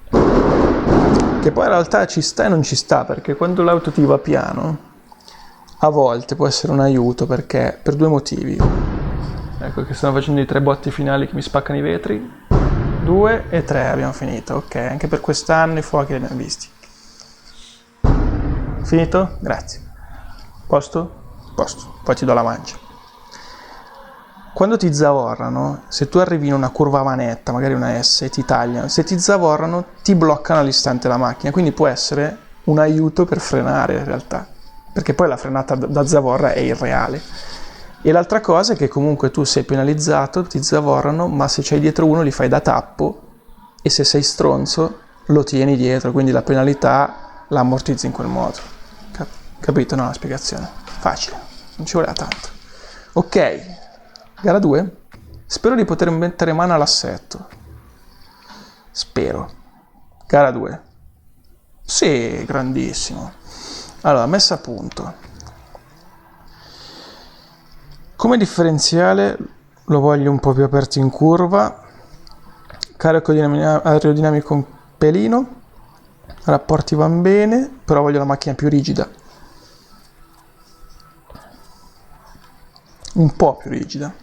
Che poi in realtà ci sta e non ci sta, perché quando l'auto ti va piano, a volte può essere un aiuto, perché per 2 motivi. Ecco che stanno facendo i 3 botti finali che mi spaccano i vetri. 2 e 3 abbiamo finito, ok, anche per quest'anno i fuochi li abbiamo visti. Finito? Grazie. Posto? Posto, poi ti do la mancia. Quando ti zavorrano, se tu arrivi in una curva a manetta, magari una S, e ti tagliano, se ti zavorrano ti bloccano all'istante la macchina, quindi può essere un aiuto per frenare in realtà, perché poi la frenata da zavorra è irreale. E l'altra cosa è che comunque tu sei penalizzato, ti zavorrano, ma se c'hai dietro uno li fai da tappo e se sei stronzo lo tieni dietro, quindi la penalità la ammortizzi in quel modo. Capito? No, la spiegazione. Facile, non ci voleva tanto. Ok. Gara 2? Spero di poter mettere mano all'assetto. Spero. Gara 2. Sì, grandissimo. Allora, messa a punto. Come differenziale lo voglio un po' più aperto in curva. Carico aerodinamico un pelino. Rapporti van bene, però voglio la macchina più rigida. Un po' più rigida.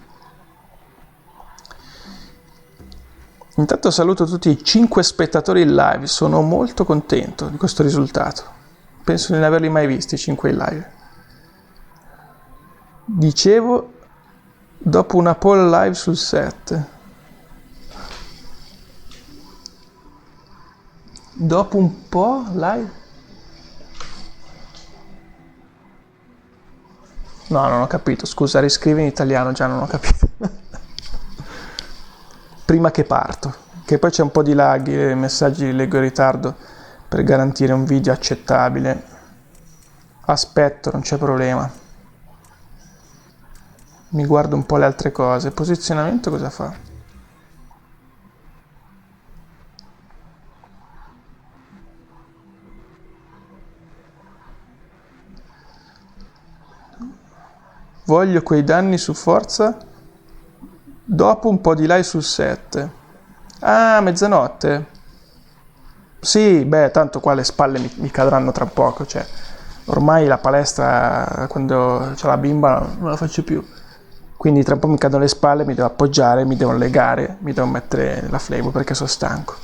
Intanto saluto tutti i 5 spettatori in live, sono molto contento di questo risultato. Penso di non averli mai visti 5 in live. Dicevo, dopo una poll live sul 7. Dopo un po' live? No, non ho capito. Scusa, riscrivi in italiano, già non ho capito. Prima che parto. Che poi c'è un po' di lag, i messaggi li leggo in ritardo per garantire un video accettabile. Aspetto, non c'è problema. Mi guardo un po' le altre cose. Posizionamento cosa fa? Voglio quei danni su forza dopo un po' di là sul 7. Ah, mezzanotte? Sì, beh, tanto qua le spalle mi cadranno tra poco, cioè ormai la palestra quando c'ho la bimba non la faccio più. Quindi tra un po' mi cadono le spalle, mi devo appoggiare, mi devo legare, mi devo mettere la flebo perché sono stanco.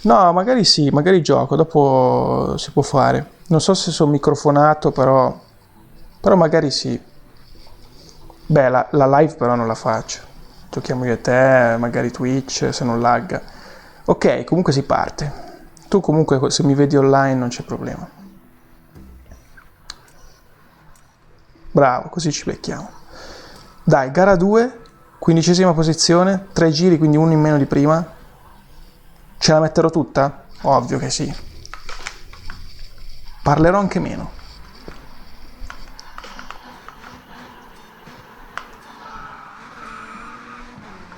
No, magari sì, magari gioco, dopo si può fare. Non so se sono microfonato, però magari sì. Beh, la live però non la faccio. Giochiamo io e te, magari Twitch, se non lagga. Ok, comunque si parte. Tu comunque se mi vedi online non c'è problema. Bravo, così ci becchiamo. Dai, gara 2, 15ª posizione, 3 giri, quindi uno in meno di prima. Ce la metterò tutta? Ovvio che sì. Parlerò anche meno.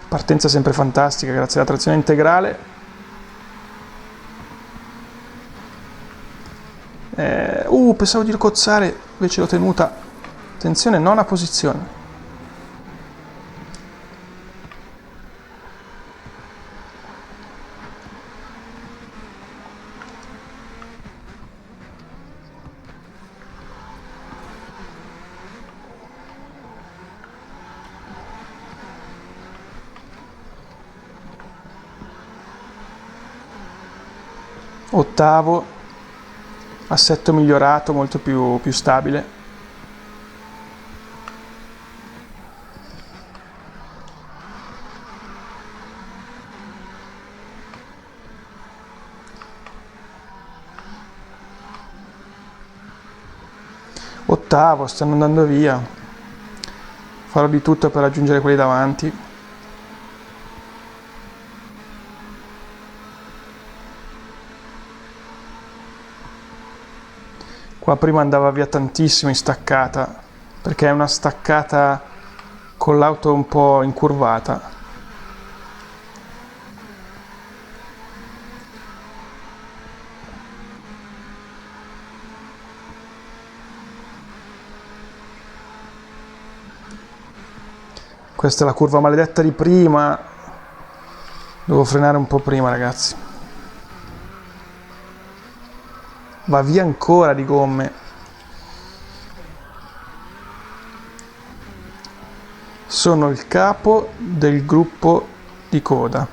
Partenza sempre fantastica, grazie alla trazione integrale. Pensavo di cozzare, invece l'ho tenuta. Attenzione, nona posizione. Ottavo, assetto migliorato, molto più stabile. Ottavo, stanno andando via. Farò di tutto per raggiungere quelli davanti. Qua prima andava via tantissimo in staccata, perché è una staccata con l'auto un po' incurvata. Questa è la curva maledetta di prima. Devo frenare un po' prima, ragazzi. Va via ancora di gomme. Sono il capo del gruppo di coda.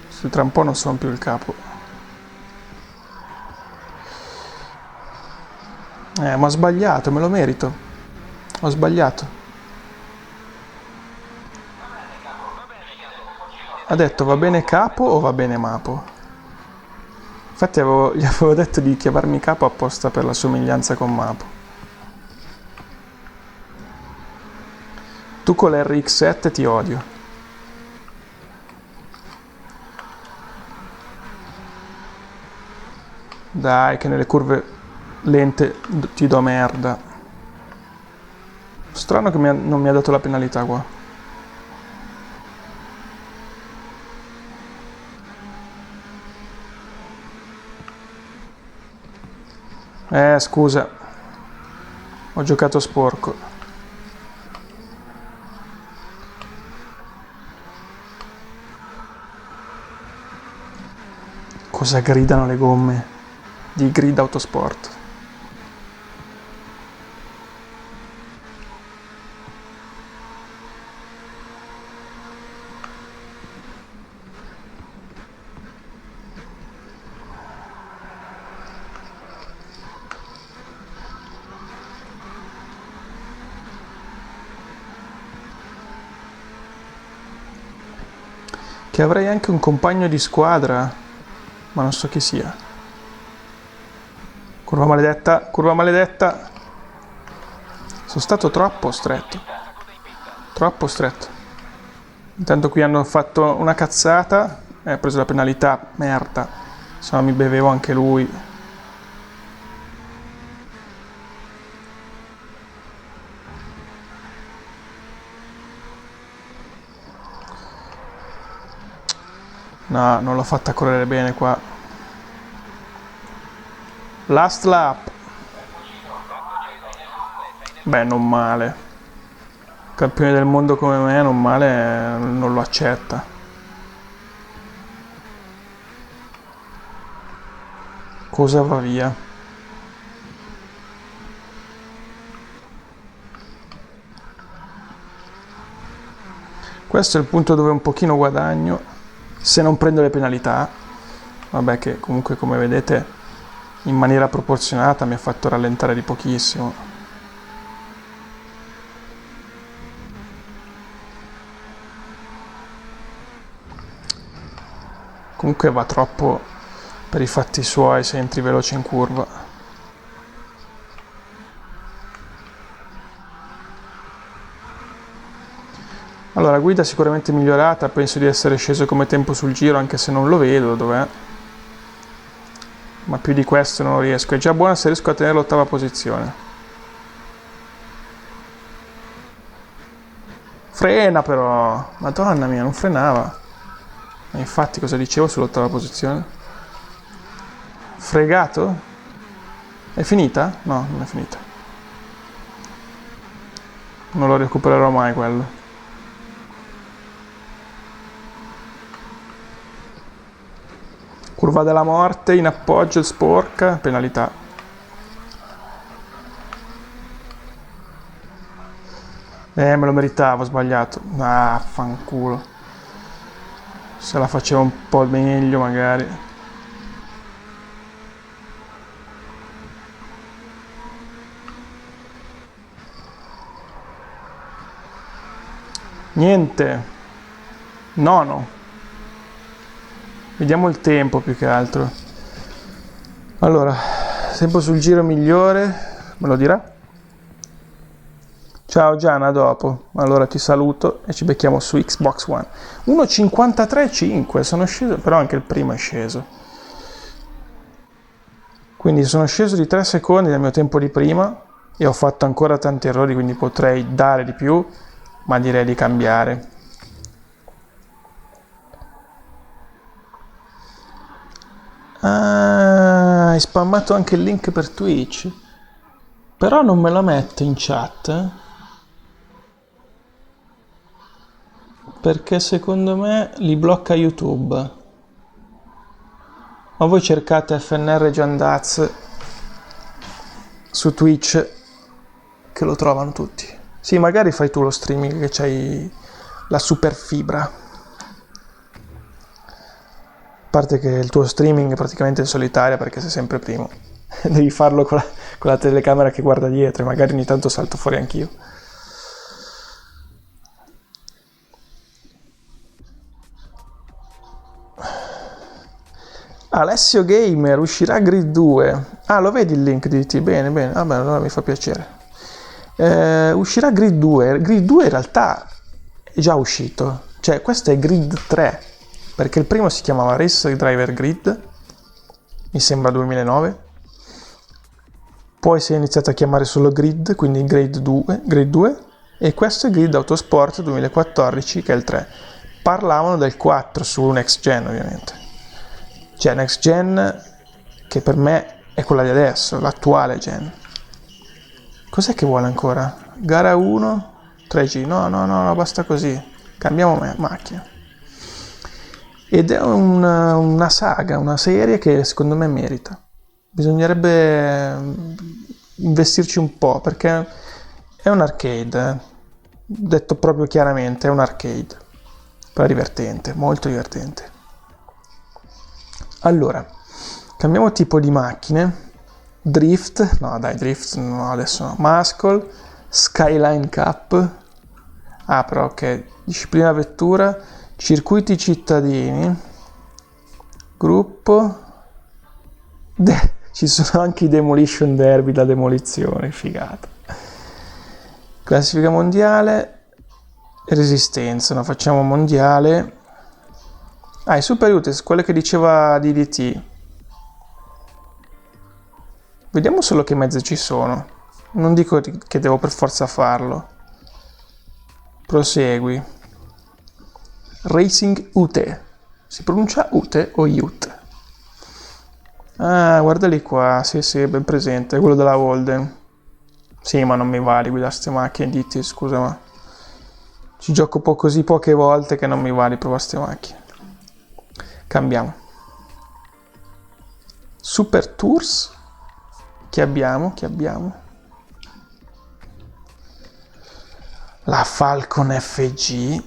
Se tra un po' non sono più il capo. Ma ho sbagliato, me lo merito. Ho sbagliato. Ha detto va bene capo o va bene mapo? Infatti gli avevo detto di chiamarmi capo apposta per la somiglianza con mapo. Tu con l'RX7 ti odio. Dai, che nelle curve lente ti do merda. Strano che non mi ha dato la penalità qua. Scusa. Ho giocato sporco. Cosa gridano le gomme di Grid Autosport? Che avrei anche un compagno di squadra, ma non so chi sia. Curva maledetta, curva maledetta. Sono stato troppo stretto. Troppo stretto. Intanto qui hanno fatto una cazzata e ha preso la penalità. Merda. Se no mi bevevo anche lui. No, non l'ho fatta correre bene qua. Last lap. Beh, non male. Campione del mondo come me, non male, non lo accetta. Cosa va via? Questo è il punto dove un pochino guadagno, se non prendo le penalità. Vabbè, che comunque, come vedete, in maniera proporzionata mi ha fatto rallentare di pochissimo. Comunque va troppo per i fatti suoi se entri veloce in curva. Allora, guida sicuramente migliorata, penso di essere sceso come tempo sul giro anche se non lo vedo dov'è. Ma più di questo non riesco. È già buona se riesco a tenere l'ottava posizione. Frena però! Madonna mia, non frenava. E infatti cosa dicevo sull'ottava posizione? Fregato? È finita? No, non è finita. Non lo recupererò mai quello. Curva della morte, in appoggio, sporca, penalità. Me lo meritavo, ho sbagliato. Ah, fanculo. Se la facevo un po' meglio magari. Niente. Nono. Vediamo il tempo più che altro. Allora, tempo sul giro migliore, me lo dirà? Ciao Gianna, a dopo. Allora ti saluto e ci becchiamo su Xbox One. 1.53.5, sono sceso, però anche il primo è sceso. Quindi sono sceso di 3 secondi dal mio tempo di prima e ho fatto ancora tanti errori, quindi potrei dare di più, ma direi di cambiare. Ah, hai spammato anche il link per Twitch. Però non me la mette in chat. Perché secondo me li blocca YouTube. Ma voi cercate FNR Giandaz su Twitch che lo trovano tutti. Sì, magari fai tu lo streaming che c'hai la super fibra. A parte che il tuo streaming è praticamente in solitaria perché sei sempre primo. Devi farlo con la telecamera che guarda dietro e magari ogni tanto salto fuori anch'io. Alessio Gamer, uscirà Grid 2. Ah, lo vedi il link di T? Bene, bene. Vabbè, allora mi fa piacere. Uscirà Grid 2. Grid 2 in realtà è già uscito. Cioè, questo è Grid 3. Perché il primo si chiamava Race Driver Grid. Mi sembra 2009. Poi si è iniziato a chiamare solo Grid, quindi Grid 2. E questo è Grid Autosport 2014, che è il 3. Parlavano del 4 su Next Gen, ovviamente. Cioè Next Gen, che per me è quella di adesso, l'attuale Gen. Cos'è che vuole ancora? Gara 1, 3G. No, basta così. Cambiamo macchina. Ed è una saga, una serie che secondo me merita. Bisognerebbe investirci un po', perché è un arcade. Detto proprio chiaramente, è un arcade. Però è divertente, molto divertente. Allora, cambiamo tipo di macchine. Drift, no dai, Drift no, adesso no. Muscle, Skyline Cup. Ah, però ok, disciplina vettura, circuiti cittadini, gruppo. Ci sono anche i Demolition Derby da demolizione, figata. Classifica mondiale e resistenza, no? Facciamo mondiale. Ah, i super utils, quelle che diceva DDT. Vediamo solo che mezzi ci sono. Non dico che devo per forza farlo. Prosegui. Racing Ute. Si pronuncia Ute o Ute? Ah, guardali qua. Sì, sì, ben presente. È quello della Holden. Sì, ma non mi va di guidare queste macchine, diti, scusa, ma ci gioco così poche volte che non mi va di provare queste macchine. Cambiamo. Super Tours. Che abbiamo? Che abbiamo? La Falcon FG.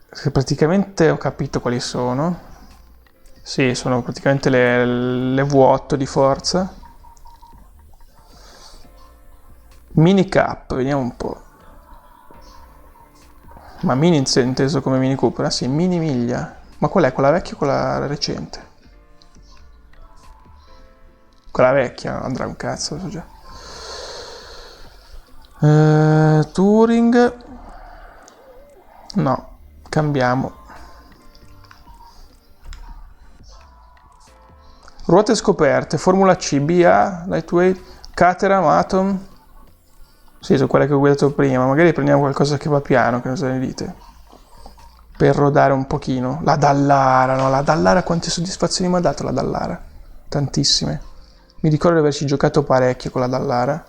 Che praticamente ho capito quali sono. Sì, sono praticamente le V8 di forza. Mini Cup, vediamo un po'. Ma mini inteso come Mini Cooper? Ah sì, mini miglia. Ma qual è? Quella vecchia o quella recente? Quella vecchia andrà un cazzo, lo so già. Touring. No, cambiamo. Ruote scoperte, Formula C, BA, Lightweight, Caterham, Atom. Sì, sono quelle che ho guidato prima. Magari prendiamo qualcosa che va piano, che cosa ne dite? Per rodare un pochino. La Dallara, no? La Dallara quante soddisfazioni mi ha dato la Dallara? Tantissime. Mi ricordo di averci giocato parecchio con la Dallara.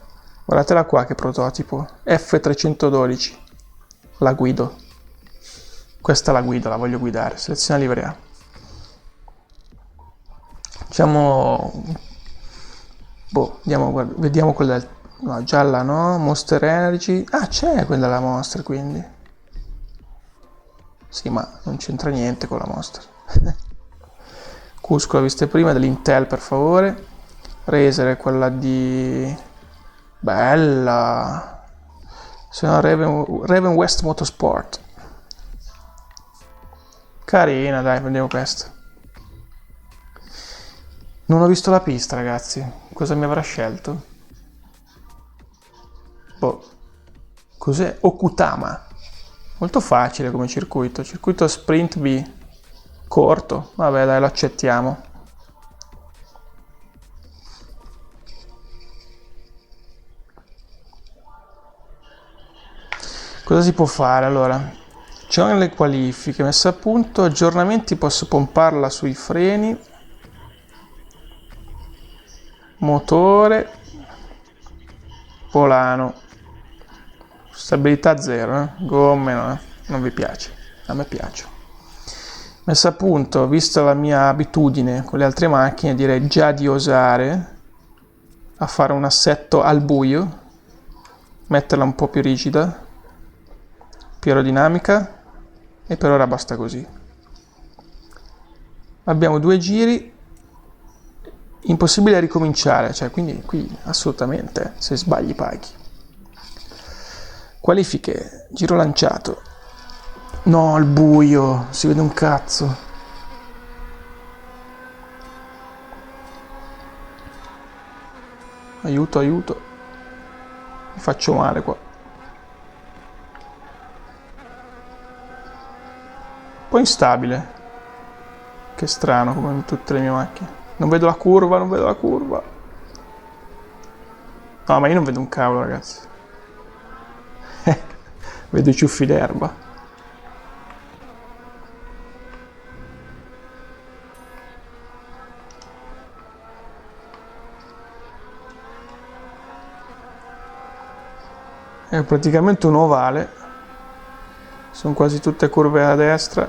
Guardatela qua che prototipo. F312. La guido. Questa la guido, la voglio guidare. Seleziona livrea. Facciamo... Boh, vediamo quella del... No, gialla no, Monster Energy. Ah, c'è quella della Monster, quindi. Sì, ma non c'entra niente con la Monster. Cusco la viste prima, dell'Intel per favore. Razer è quella di... Bella! Sono Raven West Motorsport. Carina, dai, prendiamo questa. Non ho visto la pista, ragazzi. Cosa mi avrà scelto? Boh. Cos'è? Okutama. Molto facile come circuito. Circuito Sprint B. Corto. Vabbè, dai, lo accettiamo. Cosa si può fare? Allora, c'è le qualifiche, messa a punto, aggiornamenti, posso pomparla sui freni, motore, volano, stabilità 0, gomme no, non vi piace, a me piace. Messa a punto, vista la mia abitudine con le altre macchine, direi già di osare a fare un assetto al buio, metterla un po' più rigida, più aerodinamica, e per ora basta così. Abbiamo 2 giri, impossibile ricominciare, cioè quindi qui assolutamente se sbagli paghi. Qualifiche, giro lanciato. No, al buio, si vede un cazzo. Aiuto, aiuto. Mi faccio male qua. Un po' instabile. Che strano come in tutte le mie macchine. Non vedo la curva, non vedo la curva. No, ma io non vedo un cavolo, ragazzi. Vedo i ciuffi d'erba. È praticamente un ovale. Sono quasi tutte curve a destra.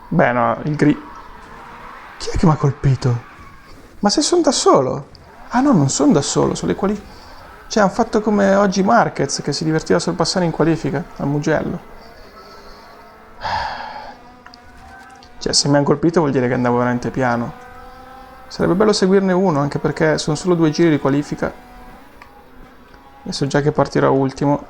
Beh, no, il Chi è che mi ha colpito? Ma se sono da solo? Ah no, non sono da solo, sono le qualifiche. Cioè, hanno fatto come oggi Marquez, che si divertiva a sorpassare in qualifica, al Mugello. Cioè, se mi hanno colpito vuol dire che andavo veramente piano. Sarebbe bello seguirne uno, anche perché sono solo 2 giri di qualifica. E so già che partirò ultimo.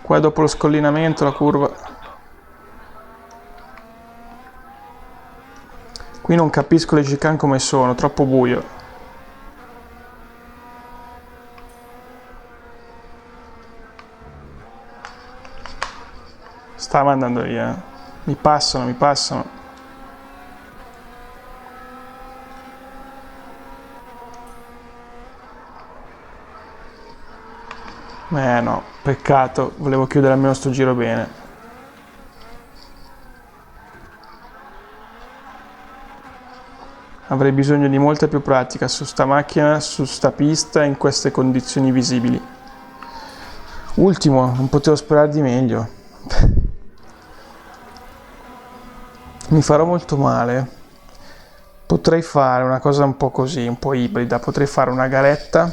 Qua dopo lo scollinamento, la curva. Qui non capisco le chicane come sono, troppo buio. Stava andando via. Mi passano, mi passano. No, peccato, volevo chiudere almeno sto giro bene. Avrei bisogno di molta più pratica su sta macchina, su sta pista, in queste condizioni visibili. Ultimo, non potevo sperare di meglio. Mi farò molto male. Potrei fare una cosa un po' così, un po' ibrida. Potrei fare una garetta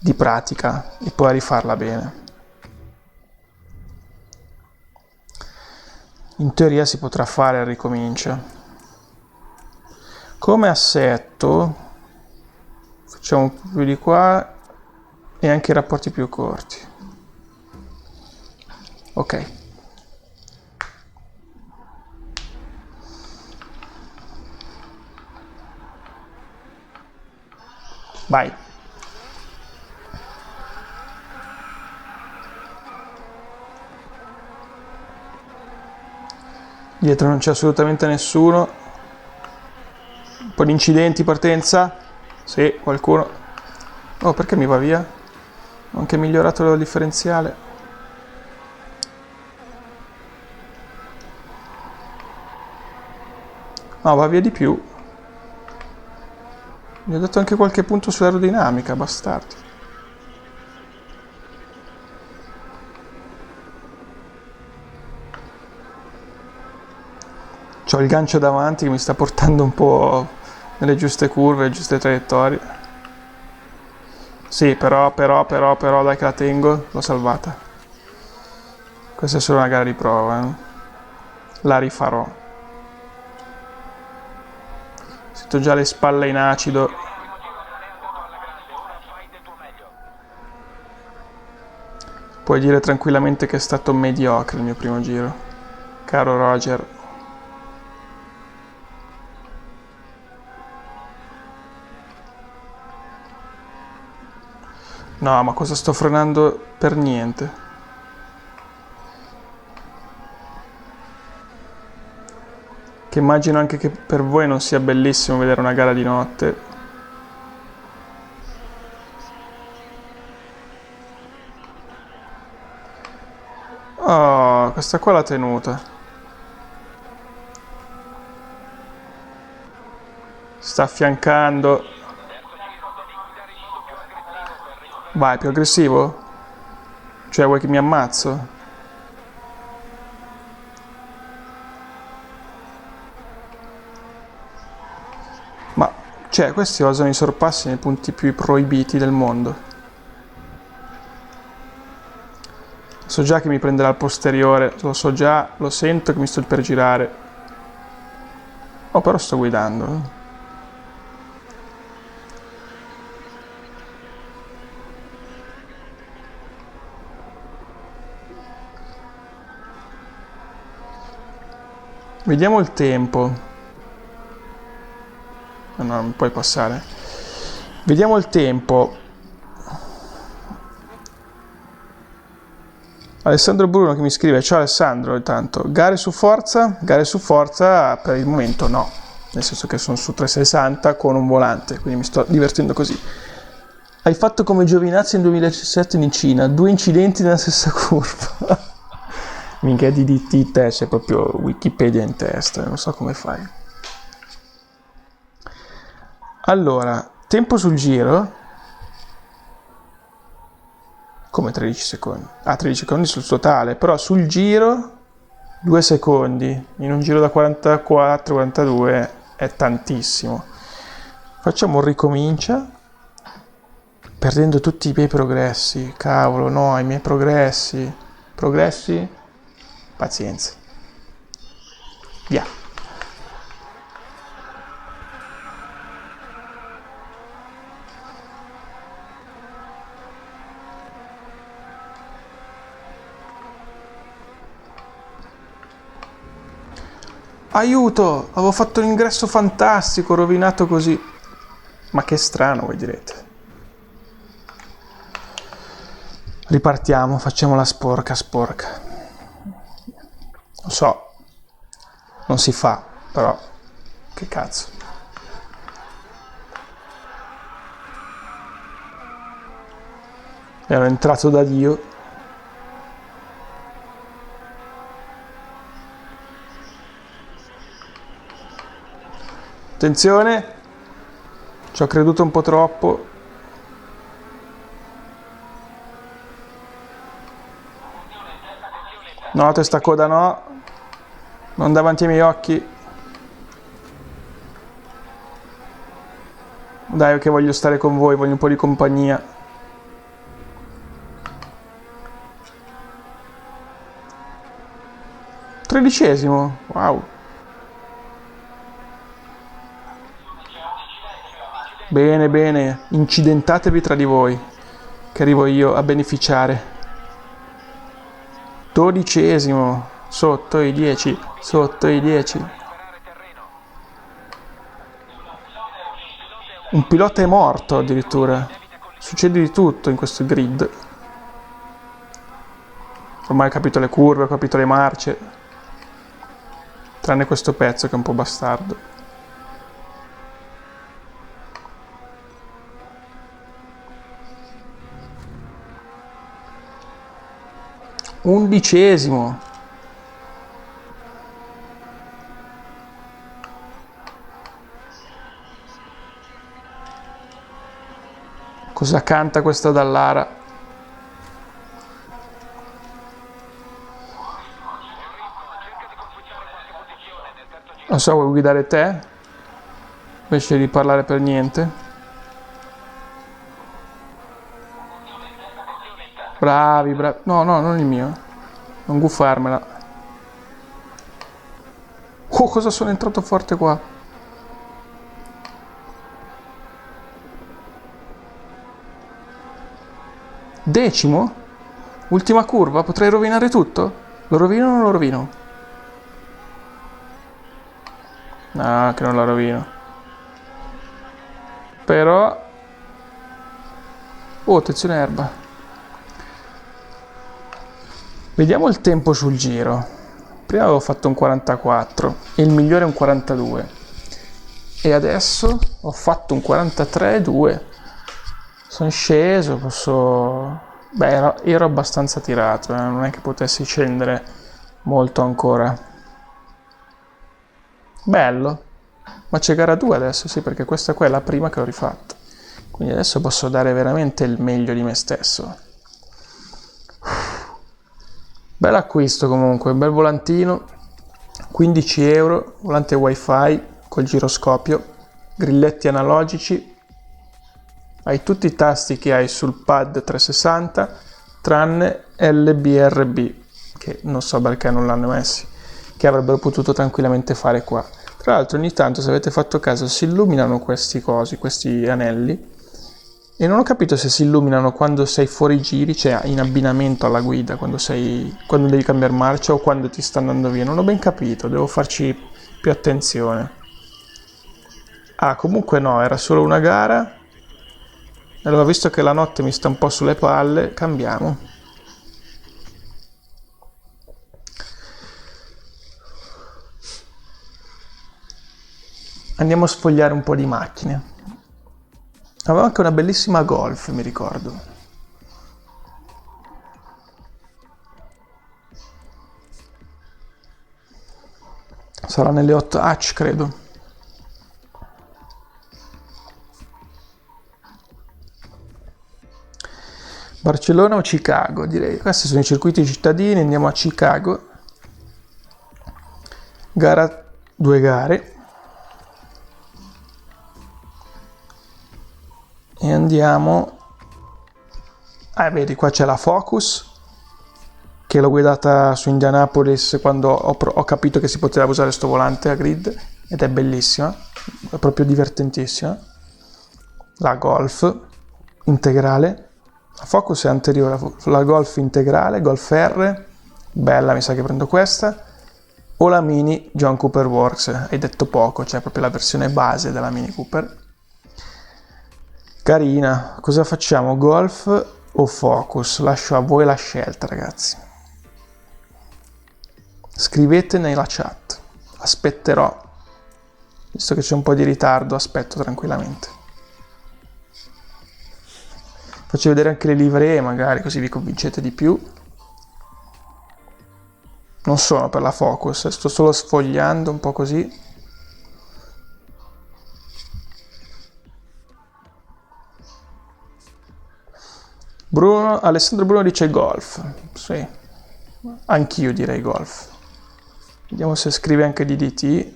di pratica e poi rifarla bene. In teoria si potrà fare al ricomincio. Come assetto facciamo un po' più di qua e anche i rapporti più corti. Ok. Vai. Dietro non c'è assolutamente nessuno. Un po' di incidenti, partenza. Sì, qualcuno. Oh, perché mi va via? Ho anche migliorato il differenziale. No, va via di più. Mi ha dato anche qualche punto sull'aerodinamica, bastardi. C'ho il gancio davanti che mi sta portando un po' nelle giuste curve, giuste traiettorie. Sì, però, dai che la tengo, l'ho salvata. Questa è solo una gara di prova, eh. La rifarò. Sento già le spalle in acido. Puoi dire tranquillamente che è stato mediocre il mio primo giro, caro Roger. No, ma cosa sto frenando per niente? Che immagino anche che per voi non sia bellissimo vedere una gara di notte. Oh, questa qua l'ha tenuta. Sta affiancando. Vai, più aggressivo? Cioè, vuoi che mi ammazzo? Ma, cioè, questi osano i sorpassi nei punti più proibiti del mondo. So già che mi prenderà al posteriore, lo so già, lo sento che mi sto per girare. Oh, però sto guidando. Vediamo il tempo. No, non puoi passare. Vediamo il tempo. Alessandro Bruno che mi scrive: ciao Alessandro, intanto gare su forza per il momento no, nel senso che sono su 360 con un volante, quindi mi sto divertendo così. Hai fatto come Giovinazzi nel 2017 in Cina, 2 incidenti nella stessa curva. Minchia, di te c'è proprio Wikipedia in testa, non so come fai. Allora, tempo sul giro. Come 13 secondi? Ah, 13 secondi sul totale, però sul giro 2 secondi, in un giro da 44-42 è tantissimo. Facciamo un ricomincia, perdendo tutti i miei progressi. Cavolo, no, i miei progressi. Progressi? Pazienza. Via. Aiuto! Avevo fatto un ingresso fantastico, rovinato così. Ma che strano, voi direte. Ripartiamo, facciamola sporca. Lo so, non si fa, però che cazzo. Ero entrato da Dio. Attenzione, ci ho creduto un po' troppo. No, testa coda no, non davanti ai miei occhi. Dai che voglio stare con voi, voglio un po' di compagnia. Tredicesimo, wow. Bene, incidentatevi tra di voi, che arrivo io a beneficiare. 12esimo, sotto i 10. Un pilota è morto addirittura. Succede di tutto in questo grid. Ormai ho capito le curve, ho capito le marce. Tranne questo pezzo che è un po' bastardo. Undicesimo. Cosa canta questa Dallara? Non so, vuoi guidare te? Invece di parlare per niente. Bravi. No, non il mio. Non guffarmela. Oh, cosa sono entrato forte qua? Decimo? Ultima curva? Potrei rovinare tutto? Lo rovino o non lo rovino? No, che non la rovino. Però... Oh, attenzione erba. Vediamo il tempo sul giro. Prima avevo fatto un 44 e il migliore è un 42. E adesso ho fatto un 43,2. Sono sceso, posso... Beh, ero abbastanza tirato, non è che potessi scendere molto ancora. Bello. Ma c'è gara 2 adesso, sì, perché questa qua è la prima che ho rifatto. Quindi adesso posso dare veramente il meglio di me stesso. Bell'acquisto comunque, bel volantino, 15 euro, volante wifi col giroscopio, grilletti analogici, hai tutti i tasti che hai sul pad 360 tranne LBRB, che non so perché non l'hanno messi, che avrebbero potuto tranquillamente fare qua. Tra l'altro ogni tanto, se avete fatto caso, si illuminano questi cosi, questi anelli, e non ho capito se si illuminano quando sei fuori giri, cioè in abbinamento alla guida, quando devi cambiare marcia o quando ti sta andando via. Non ho ben capito, devo farci più attenzione. Ah, comunque no, era solo una gara. Allora, visto che la notte mi sta un po' sulle palle, cambiamo. Andiamo a sfogliare un po' di macchine. Aveva anche una bellissima Golf, mi ricordo. Sarà nelle 8 hatch, credo. Barcellona o Chicago? Direi. Questi sono i circuiti cittadini, andiamo a Chicago. Gara 2 gare. E andiamo... vedi, qua c'è la Focus, che l'ho guidata su Indianapolis quando ho capito che si poteva usare sto volante a grid, ed è bellissima, è proprio divertentissima. La Golf integrale, la Focus è anteriore, la Golf integrale, Golf R, bella, mi sa che prendo questa. o la Mini John Cooper Works. Hai detto poco, c'è proprio la versione base della Mini Cooper. Carina. Cosa facciamo? Golf o Focus? Lascio a voi la scelta, ragazzi. Scrivete nella chat. Aspetterò. Visto che c'è un po' di ritardo, aspetto tranquillamente. Faccio vedere anche le livree, magari, così vi convincete di più. Non sono per la Focus, sto solo sfogliando un po' così. Alessandro Bruno dice golf. Sì, anch'io direi golf. Vediamo se scrive anche DDT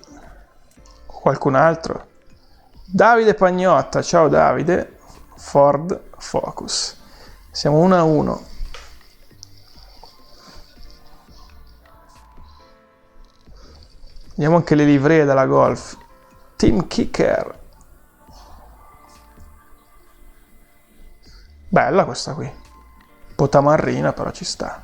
o qualcun altro. Davide Pagnotta, ciao Davide. Ford Focus. Siamo 1-1. Vediamo anche le livree della Golf. Team Kicker. Bella questa qui. Un po' tamarrina, però ci sta.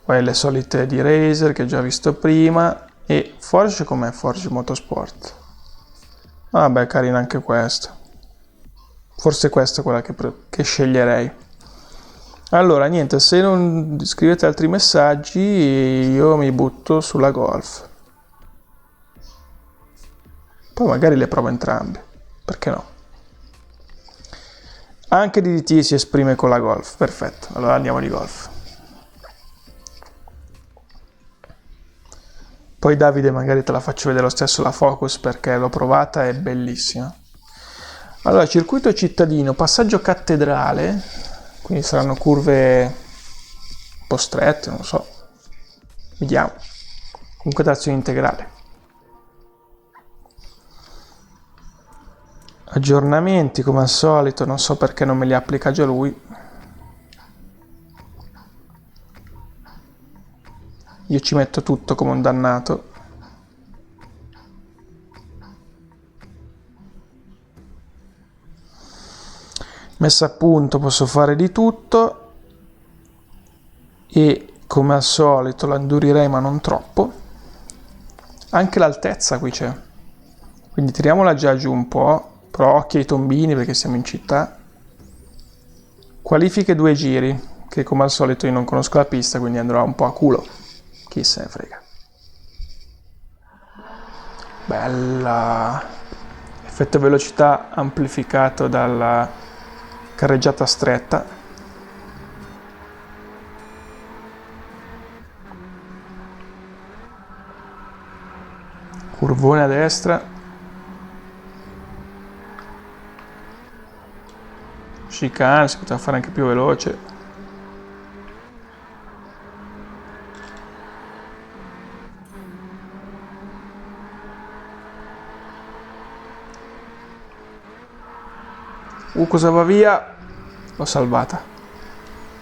Poi le solite di Razer che ho già visto prima. E Forge com'è? Forge Motorsport. Vabbè, carina anche questa. Forse questa è quella che sceglierei. Allora, niente, se non scrivete altri messaggi, io mi butto sulla Golf. Poi magari le provo entrambe. Perché no? Anche DDT si esprime con la Golf. Perfetto, allora andiamo di Golf. Poi Davide magari te la faccio vedere lo stesso la Focus perché l'ho provata, è bellissima. Allora, circuito cittadino, passaggio cattedrale, quindi saranno curve un po' strette, non so. Vediamo. Comunque trazione integrale. Aggiornamenti come al solito, non so perché non me li applica già lui. Io ci metto tutto come un dannato. Messa a punto, posso fare di tutto. E come al solito la indurirei ma non troppo. Anche l'altezza qui c'è. Quindi tiriamola già giù un po'. Però occhio ai tombini perché siamo in città. Qualifiche 2 giri. Che come al solito io non conosco la pista, quindi andrò un po' a culo. Chi se ne frega. Bella. Effetto velocità amplificato dalla carreggiata stretta. Curvone a destra. Chicane, si poteva fare anche più veloce. Cosa va via? L'ho salvata.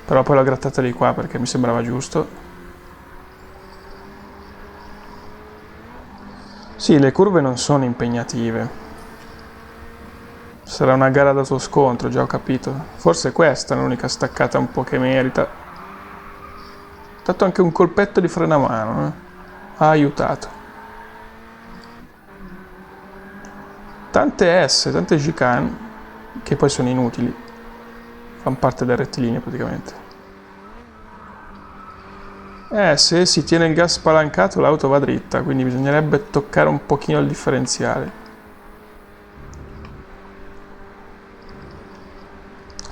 Però poi l'ho grattata di qua perché mi sembrava giusto. Sì, le curve non sono impegnative. Sarà una gara dato scontro, già ho capito. Forse questa è l'unica staccata un po' che merita. Ho dato anche un colpetto di freno a mano, ha aiutato. Tante S, tante chicane, che poi sono inutili. Fanno parte del rettilineo praticamente. Se si tiene il gas spalancato l'auto va dritta, quindi bisognerebbe toccare un pochino il differenziale.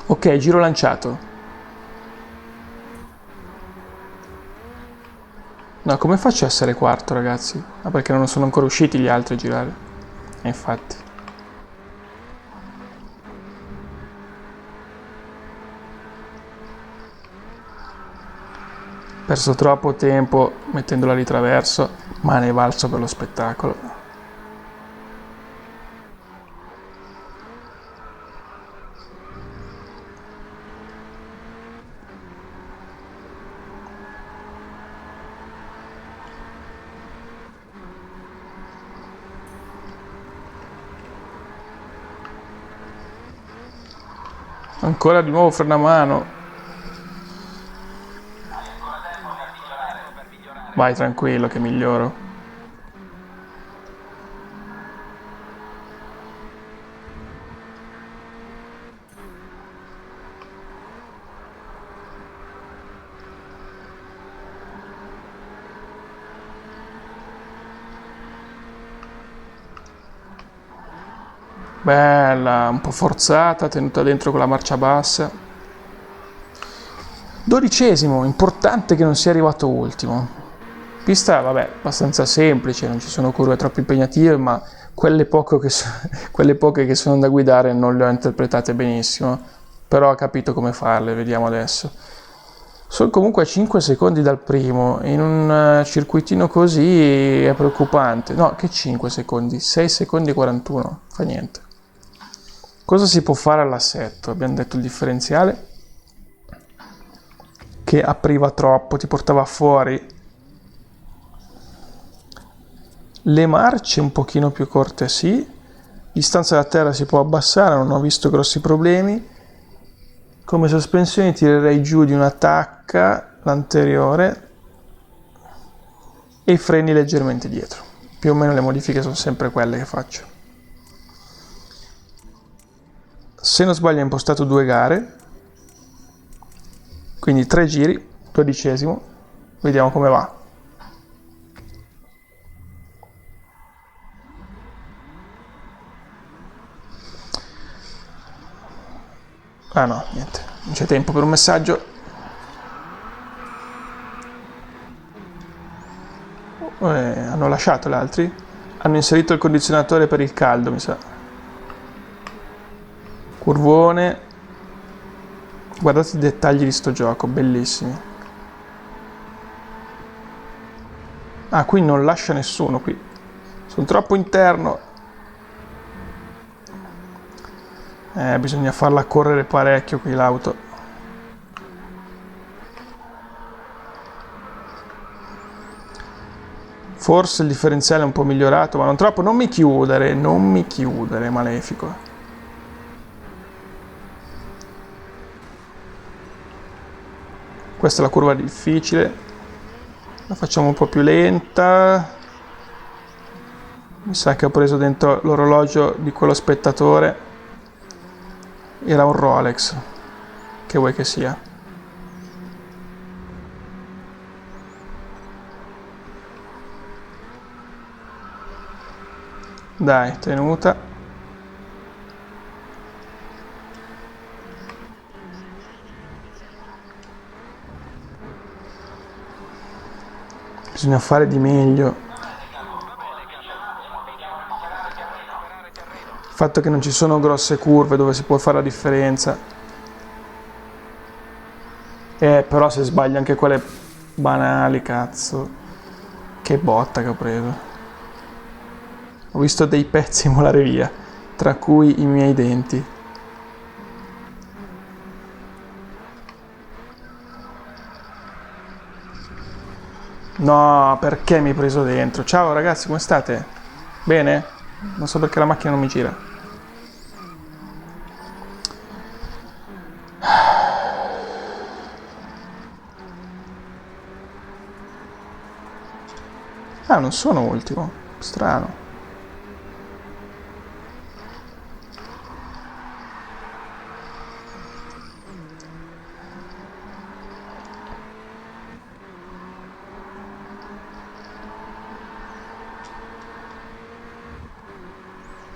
Ok, giro lanciato. No, come faccio a essere quarto, ragazzi? Ah, perché non sono ancora usciti gli altri a girare. Infatti. Perso troppo tempo mettendola di traverso, ma ne è valso per lo spettacolo. Ancora di nuovo freno a mano. Vai tranquillo che miglioro. Bella, un po' forzata, tenuta dentro con la marcia bassa. 12°, importante che non sia arrivato ultimo. Pista, vabbè, abbastanza semplice, non ci sono curve troppo impegnative, ma quelle poche che sono da guidare non le ho interpretate benissimo, però ho capito come farle, vediamo adesso. Sono comunque a 5 secondi dal primo, in un circuitino così è preoccupante. No, che 5 secondi? 6 secondi e 41, fa niente. Cosa si può fare all'assetto? Abbiamo detto il differenziale che apriva troppo, ti portava fuori. Le marce un pochino più corte, sì. Distanza da terra si può abbassare, non ho visto grossi problemi. Come sospensioni tirerei giù di una tacca l'anteriore e i freni leggermente dietro. Più o meno le modifiche sono sempre quelle che faccio. Se non sbaglio ho impostato 2 gare, quindi 3 giri, 12°, vediamo come va. Ah no, niente, non c'è tempo per un messaggio. Hanno lasciato gli altri? Hanno inserito il condizionatore per il caldo, mi sa. Curvone. Guardate i dettagli di sto gioco, bellissimi. Ah, qui non lascia nessuno, qui. Sono troppo interno. Bisogna farla correre parecchio qui l'auto. Forse il differenziale è un po' migliorato, ma non troppo. Non mi chiudere, malefico. Questa è la curva difficile. La facciamo un po' più lenta. Mi sa che ho preso dentro l'orologio di quello spettatore. Era un Rolex. Che vuoi che sia? Dai, tenuta. Bisogna fare di meglio. Il fatto che non ci sono grosse curve dove si può fare la differenza. Però se sbagli anche quelle banali, cazzo. Che botta che ho preso. Ho visto dei pezzi volare via, tra cui i miei denti. No, perché mi hai preso dentro? Ciao ragazzi, come state? Bene? Non so perché la macchina non mi gira. Ah, non sono ultimo. Strano.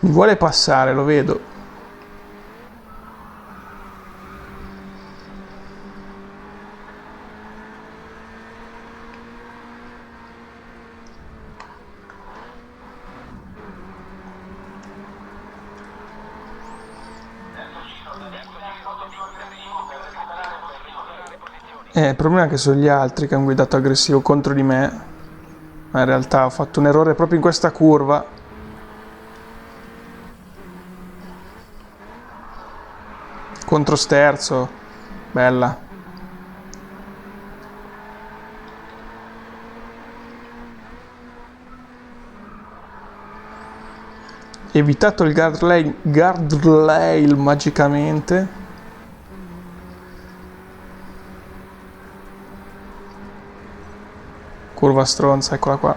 Mi vuole passare, lo vedo. Il problema è che sono gli altri che hanno guidato aggressivo contro di me. Ma in realtà ho fatto un errore proprio in questa curva. Controsterzo. Bella. Evitato il guardrail magicamente. Curva stronza, eccola qua.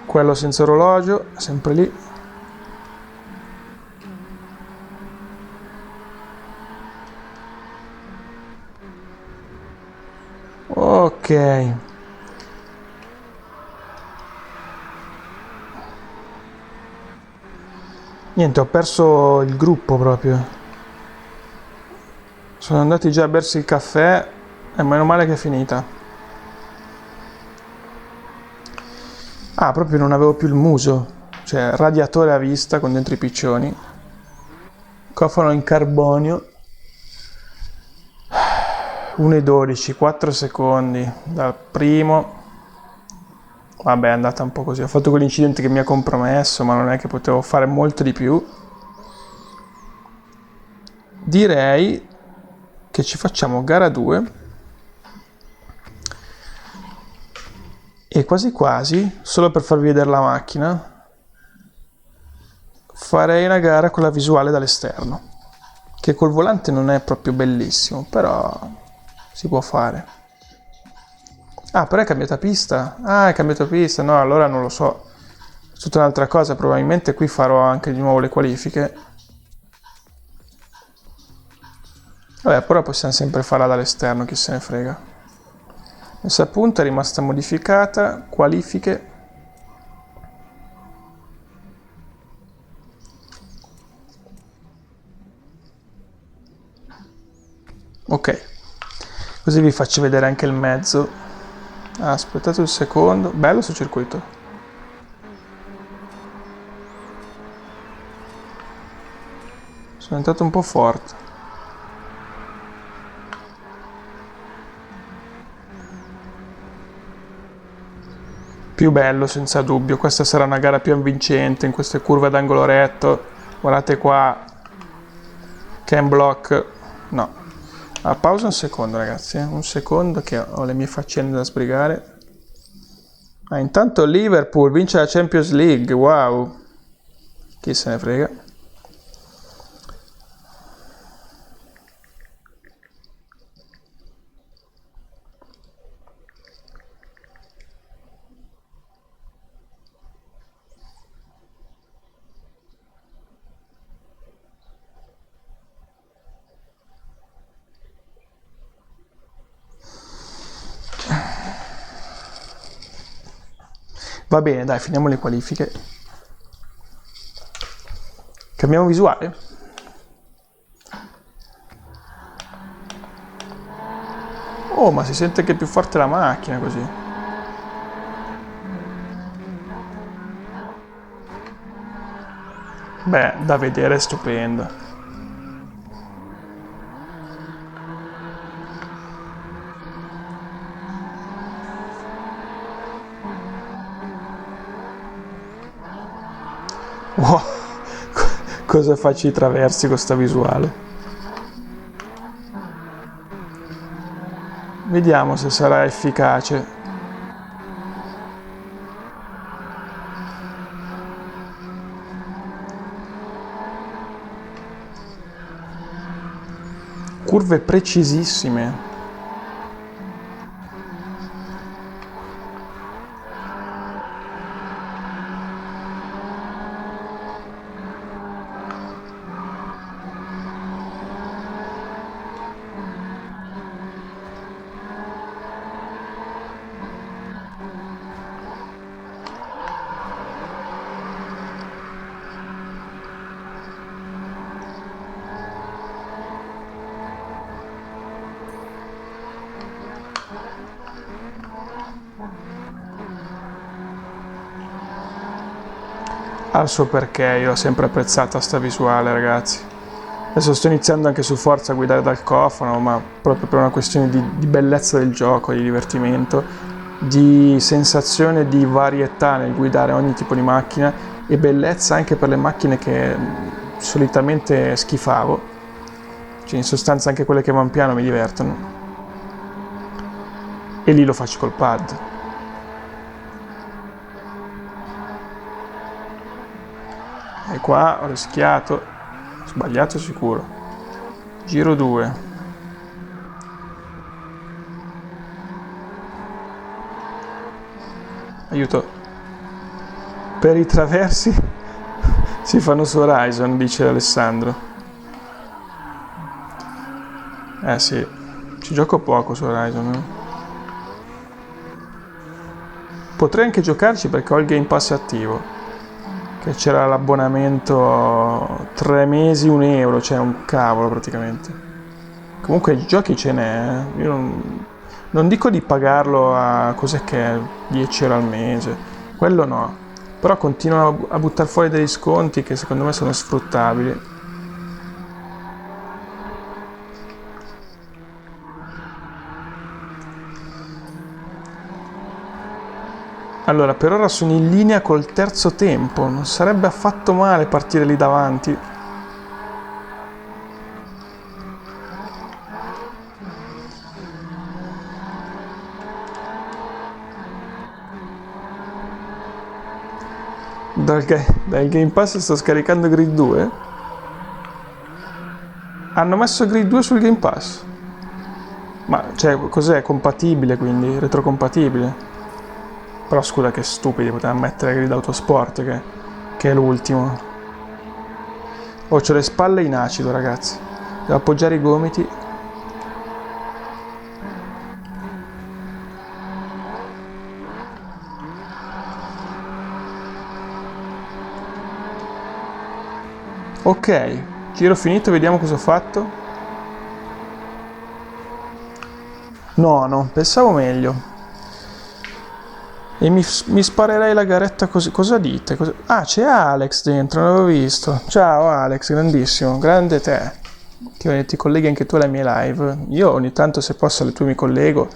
Quello senza orologio, sempre lì. Ok. Niente, ho perso il gruppo proprio. Sono andati già a bersi il caffè e meno male che è finita. Ah, proprio non avevo più il muso. Cioè, radiatore a vista con dentro i piccioni. Cofano in carbonio. 1,12, 4 secondi dal primo. Vabbè, è andata un po' così. Ho fatto quell'incidente che mi ha compromesso, ma non è che potevo fare molto di più. Direi che ci facciamo gara 2. E quasi quasi, solo per farvi vedere la macchina, farei una gara con la visuale dall'esterno, che col volante non è proprio bellissimo, però si può fare. Ah, però è cambiata pista? Ah, è cambiata pista, no, allora non lo so. È tutta un'altra cosa, probabilmente qui farò anche di nuovo le qualifiche. Vabbè, però possiamo sempre farla dall'esterno, chi se ne frega. Messa a punto è rimasta modificata, qualifiche. Ok, così vi faccio vedere anche il mezzo. Aspettate un secondo, bello sto circuito. Sono entrato un po' forte. Più bello senza dubbio, questa sarà una gara più avvincente in queste curve ad angolo retto. Guardate qua, cam block, no. Pausa un secondo ragazzi, un secondo che ho le mie faccende da sbrigare. Intanto Liverpool vince la Champions League, wow, chi se ne frega. Va bene, dai, finiamo le qualifiche. Cambiamo visuale? Oh, ma si sente che è più forte la macchina così. Beh, da vedere è stupendo. Wow, cosa faccio i traversi con sta visuale? Vediamo se sarà efficace. Curve precisissime. Ha il suo perché, io ho sempre apprezzato sta visuale ragazzi. Adesso sto iniziando anche su Forza a guidare dal cofano, ma proprio per una questione di bellezza del gioco, di divertimento, di sensazione di varietà nel guidare ogni tipo di macchina e bellezza anche per le macchine che solitamente schifavo. Cioè in sostanza anche quelle che van piano mi divertono. E lì lo faccio col pad. E qua ho rischiato, sbagliato sicuro. Giro 2. aiuto. Per i traversi si fanno su Horizon, dice Alessandro. Sì, ci gioco poco su Horizon. Potrei anche giocarci perché ho il Game Pass attivo, che c'era l'abbonamento 3 mesi, €1, cioè un cavolo praticamente. Comunque giochi ce n'è, io non dico di pagarlo a cos'è che è, €10 al mese, quello no, però continuano a buttare fuori degli sconti che secondo me sono sfruttabili. Allora, per ora sono in linea col terzo tempo, non sarebbe affatto male partire lì davanti. Dal Game Pass sto scaricando Grid 2? Hanno messo Grid 2 sul Game Pass? Ma, cioè, cos'è? Compatibile, quindi? Retrocompatibile? Però scusa, che stupidi, potevano mettere Grid Autosport, che è l'ultimo. Oh, c'ho le spalle in acido, ragazzi. Devo appoggiare i gomiti. Ok, giro finito, vediamo cosa ho fatto. No, pensavo meglio. E mi sparerei la garetta così. Cosa dite? Ah, c'è Alex dentro, non l'avevo visto. Ciao Alex, grandissimo, grande te. Ti colleghi anche tu alle mie live. Io ogni tanto, se posso, alle tue mi collego,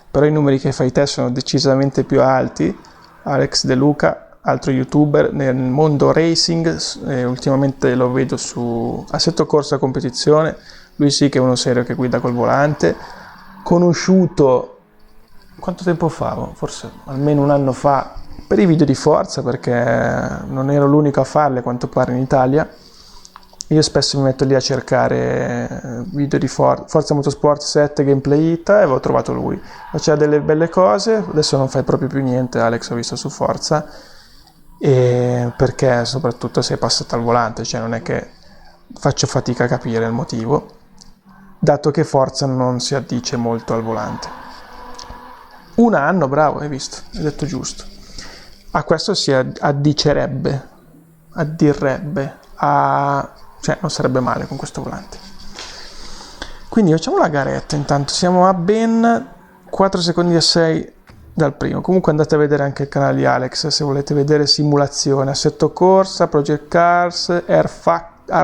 però i numeri che fai te sono decisamente più alti. Alex De Luca, altro youtuber nel mondo racing, ultimamente lo vedo su Assetto Corsa Competizione. Lui sì che è uno serio che guida col volante. Conosciuto quanto tempo fa? Forse almeno un anno fa, per i video di Forza, perché non ero l'unico a farle a quanto pare in Italia. Io spesso mi metto lì a cercare video di Forza Motorsport 7 Gameplay Ita e avevo trovato lui. Faceva delle belle cose, adesso non fai proprio più niente, Alex, ho visto su Forza, e perché soprattutto sei passato al volante, cioè non è che faccio fatica a capire il motivo, dato che Forza non si addice molto al volante. Un anno, bravo, hai visto, hai detto giusto. A questo si addirebbe, cioè non sarebbe male con questo volante. Quindi facciamo la garetta intanto, siamo a ben 4 secondi e 6 dal primo. Comunque andate a vedere anche il canale di Alex se volete vedere simulazione, assetto corsa, Project Cars, R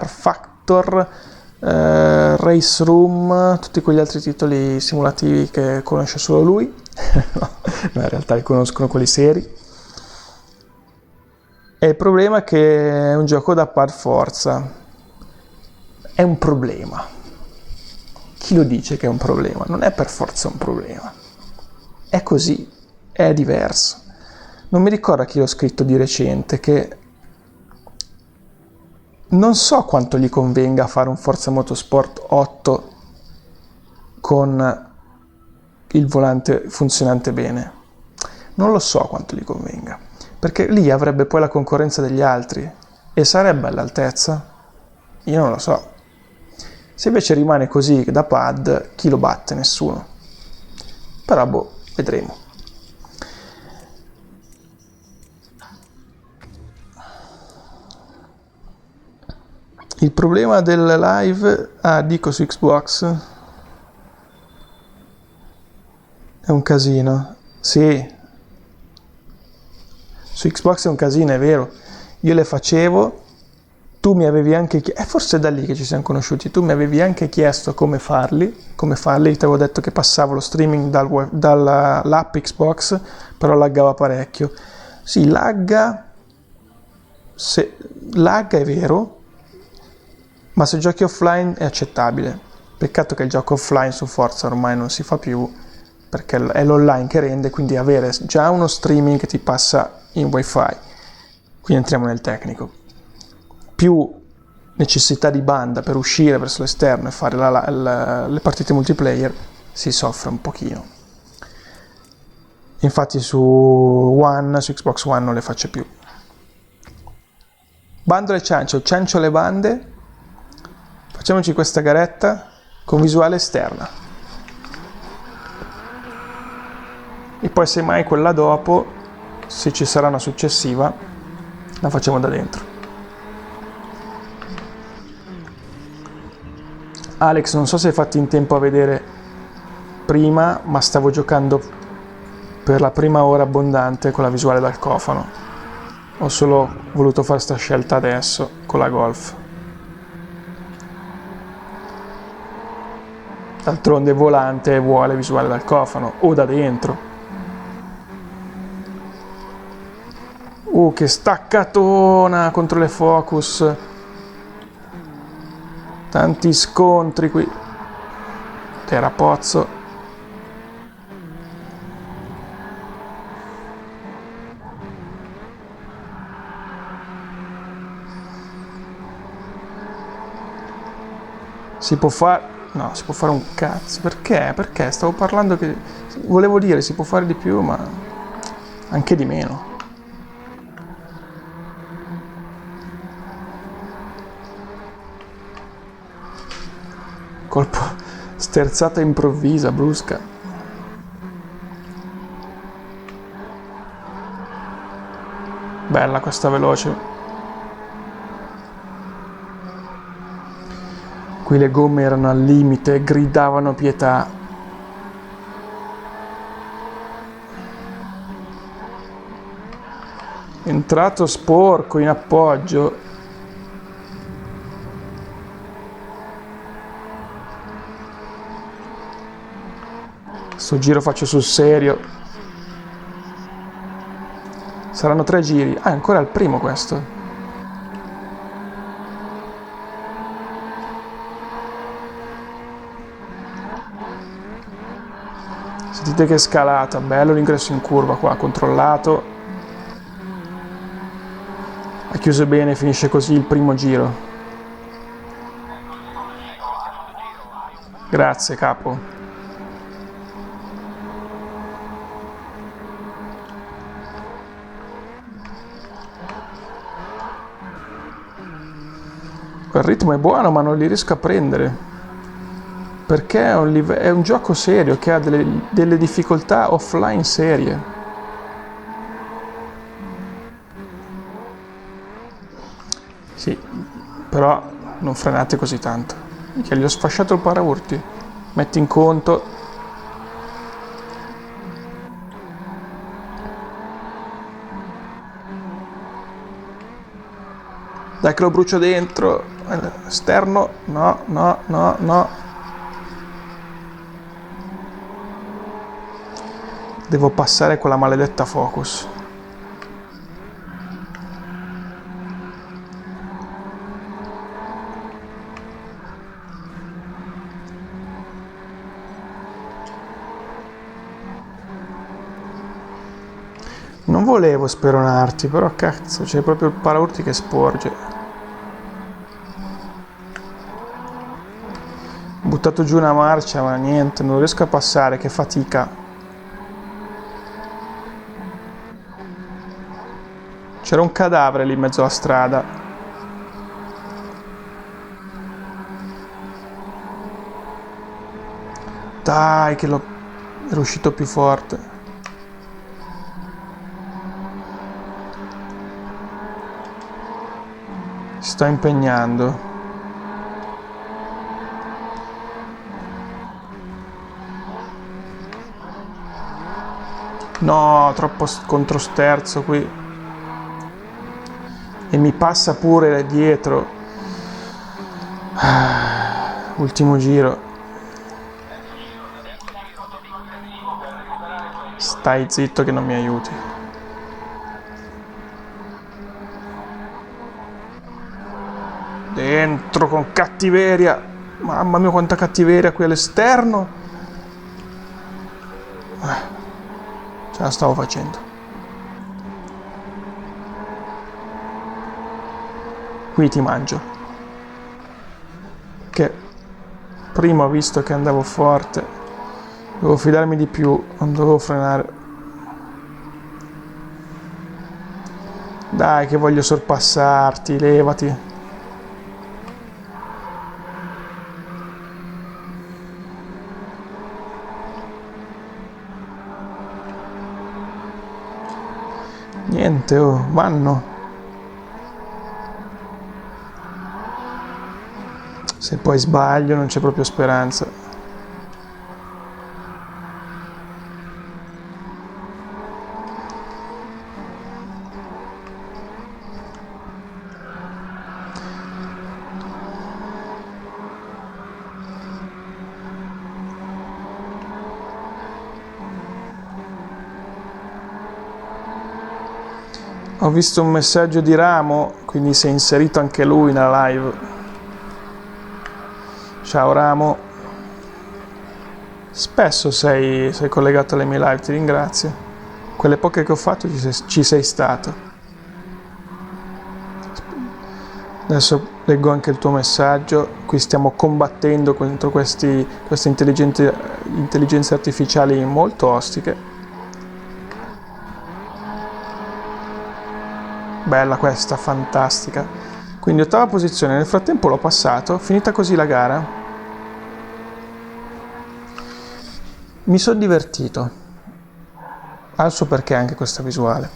Factor, Race Room, tutti quegli altri titoli simulativi che conosce solo lui. No, in realtà li conoscono quelli seri. E il problema è che è un gioco da pad Forza. È un problema. Chi lo dice che è un problema? Non è per forza un problema. È così, è diverso. Non mi ricordo chi l'ho scritto di recente, che non so quanto gli convenga fare un Forza Motorsport 8 con il volante funzionante bene. Non lo so quanto gli convenga, perché lì avrebbe poi la concorrenza degli altri e sarebbe all'altezza? Io non lo so. Se invece rimane così da pad, chi lo batte? Nessuno. Però vedremo. Il problema del live, dico su Xbox, è un casino. Sì, su Xbox è un casino, è vero. Io le facevo, tu mi avevi anche chiesto, forse è da lì che ci siamo conosciuti, tu mi avevi anche chiesto come farli, io ti avevo detto che passavo lo streaming dall'app Xbox, però laggava parecchio. Sì, lagga è vero, ma se giochi offline è accettabile. Peccato che il gioco offline su Forza ormai non si fa più, perché è l'online che rende, quindi avere già uno streaming che ti passa in wifi. Quindi entriamo nel tecnico. Più necessità di banda per uscire verso l'esterno e fare le partite multiplayer, si soffre un pochino. Infatti su Xbox One non le faccio più. Bandole ciancio, ciancio le bande. Facciamoci questa garetta con visuale esterna. E poi semmai quella dopo, se ci sarà una successiva, la facciamo da dentro. Alex, non so se hai fatto in tempo a vedere prima, ma stavo giocando per la prima ora abbondante con la visuale dal cofano. Ho solo voluto fare sta scelta adesso con la Golf. D'altronde volante vuole visuale dal cofano o da dentro. Che staccatona contro le Focus. Tanti scontri qui. Terapozzo. Si può fare... No, si può fare un cazzo. Perché? Perché? Stavo parlando che... Volevo dire si può fare di più, ma... anche di meno. Colpo... sterzata improvvisa, brusca. Bella questa veloce. Qui le gomme erano al limite, gridavano pietà. Entrato sporco in appoggio. Sto giro faccio sul serio. Saranno 3 giri. Ah, è ancora il primo questo. Sentite che scalata. Bello l'ingresso in curva qua, controllato. Ha chiuso bene, finisce così il primo giro. Grazie, capo. Il ritmo è buono, ma non li riesco a prendere. Perché è un gioco serio che ha delle difficoltà offline serie. Sì, però non frenate così tanto. Che gli ho sfasciato il paraurti. Metti in conto. Dai che lo brucio dentro. Esterno. No, no, no, no. Devo passare quella maledetta Focus. Non volevo speronarti, però cazzo, c'è proprio il paraurti che sporge. Ho buttato giù una marcia, ma niente, non riesco a passare, che fatica. C'era un cadavere lì in mezzo alla strada. Dai, che ero uscito più forte. Si sta impegnando. No, troppo controsterzo qui. E mi passa pure dietro. Ultimo giro. Stai zitto che non mi aiuti. Dentro con cattiveria. Mamma mia quanta cattiveria qui all'esterno. Ce la stavo facendo. Qui ti mangio. Che prima ho visto che andavo forte. Dovevo fidarmi di più, non dovevo frenare. Dai che voglio sorpassarti, levati. Niente, oh, vanno. Se poi sbaglio non c'è proprio speranza. Ho visto un messaggio di Ramo, quindi si è inserito anche lui nella live. Ciao Ramo. Spesso sei collegato alle mie live, ti ringrazio. Quelle poche che ho fatto ci sei stato. Adesso leggo anche il tuo messaggio. Qui stiamo combattendo contro queste intelligenze artificiali molto ostiche. Bella questa, fantastica. Quindi ottava posizione, nel frattempo l'ho passato, finita così la gara. Mi sono divertito. Ha il suo perché anche questa visuale.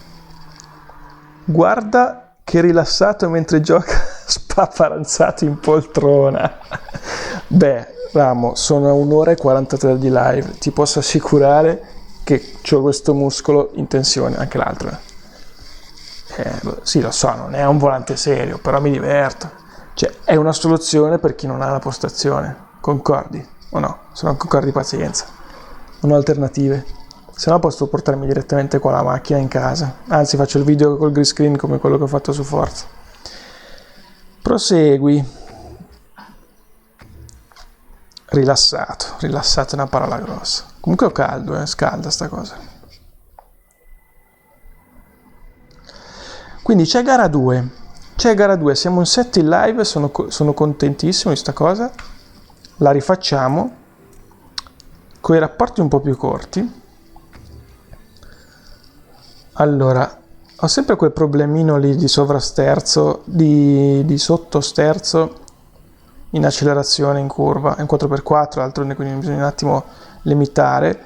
Guarda che rilassato mentre gioca, spaparanzato in poltrona. Beh, Ramo, sono a 1 ora e 43 di live. Ti posso assicurare che ho questo muscolo in tensione, anche l'altro. Sì, lo so, non è un volante serio, però mi diverto. Cioè, è una soluzione per chi non ha la postazione. Concordi? O no? Se non concordi, pazienza. Non ho alternative. Se no posso portarmi direttamente qua la macchina in casa. Anzi, faccio il video col green screen come quello che ho fatto su Forza. Prosegui. Rilassato è una parola grossa. Comunque ho caldo, scalda sta cosa. Quindi c'è gara 2, siamo in 7 in live, sono contentissimo di sta cosa, la rifacciamo, con i rapporti un po' più corti. Allora, ho sempre quel problemino lì di sovrasterzo, di sottosterzo in accelerazione in curva, è un 4x4, d'altronde quindi bisogna un attimo limitare,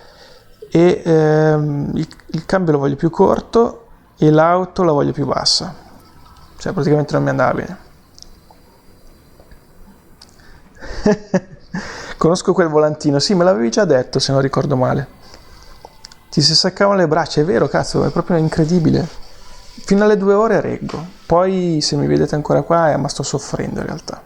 e il cambio lo voglio più corto, e l'auto la voglio più bassa, cioè praticamente non mi andava bene. Conosco quel volantino, sì, me l'avevi già detto se non ricordo male. Ti si seccavano le braccia, è vero, cazzo, è proprio incredibile. Fino alle 2 ore reggo, poi se mi vedete ancora qua ma sto soffrendo in realtà.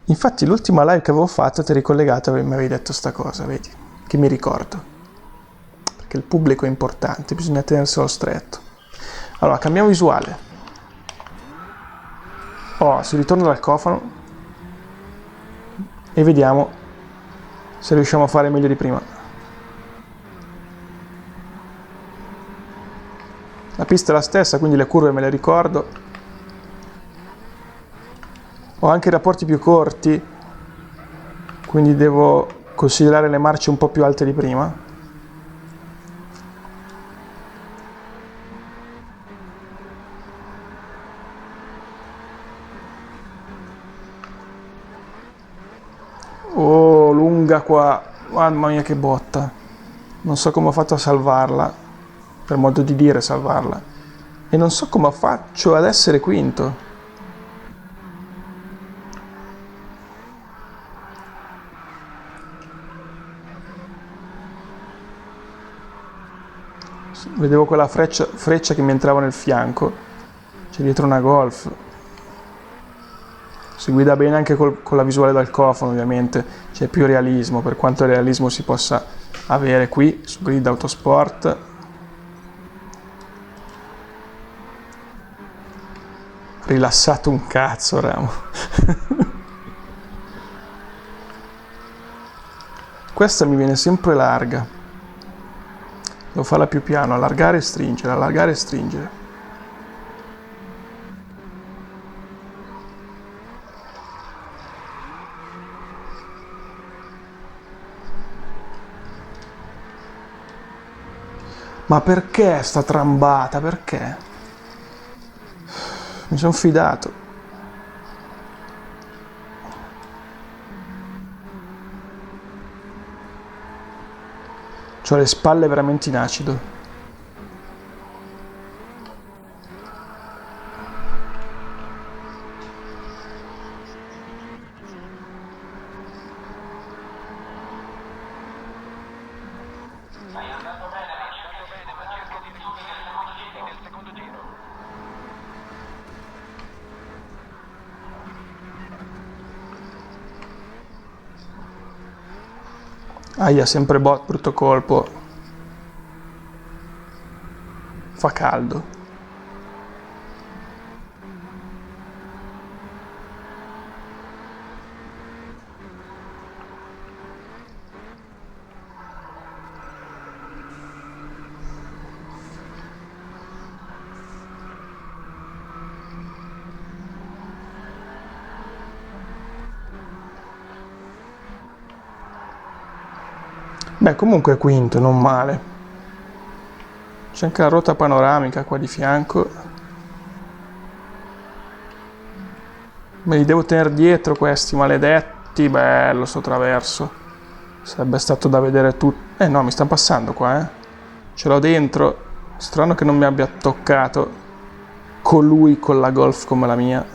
Infatti l'ultima live che avevo fatto ti ricollegato e mi avevi detto sta cosa, vedi, che mi ricordo. Che il pubblico è importante, bisogna tenerselo stretto. Allora, cambiamo visuale. Si ritorna dal cofano e vediamo se riusciamo a fare meglio di prima. La pista è la stessa, quindi le curve me le ricordo. Ho anche rapporti più corti, quindi devo considerare le marce un po' più alte di prima. Oh, lunga qua, mamma mia che botta. Non so come ho fatto a salvarla, per modo di dire salvarla. E non so come faccio ad essere quinto. Vedevo quella freccia che mi entrava nel fianco. C'è dietro una Golf. Si guida bene anche con la visuale dal cofano, ovviamente. C'è più realismo, per quanto realismo si possa avere qui su Grid Autosport. Rilassato un cazzo, Ramo. Questa mi viene sempre larga. Devo farla più piano, allargare e stringere, allargare e stringere. Ma perché sta trambata? Perché? Mi sono fidato. C'ho le spalle veramente in acido. Aia, sempre bot, brutto colpo. Fa caldo. Beh, comunque quinto, non male. C'è anche la ruota panoramica qua di fianco. Me li devo tenere dietro questi maledetti. Bello sto traverso. Sarebbe stato da vedere tutto. No, mi sta passando qua, eh. Ce l'ho dentro. Strano che non mi abbia toccato colui con la Golf come la mia.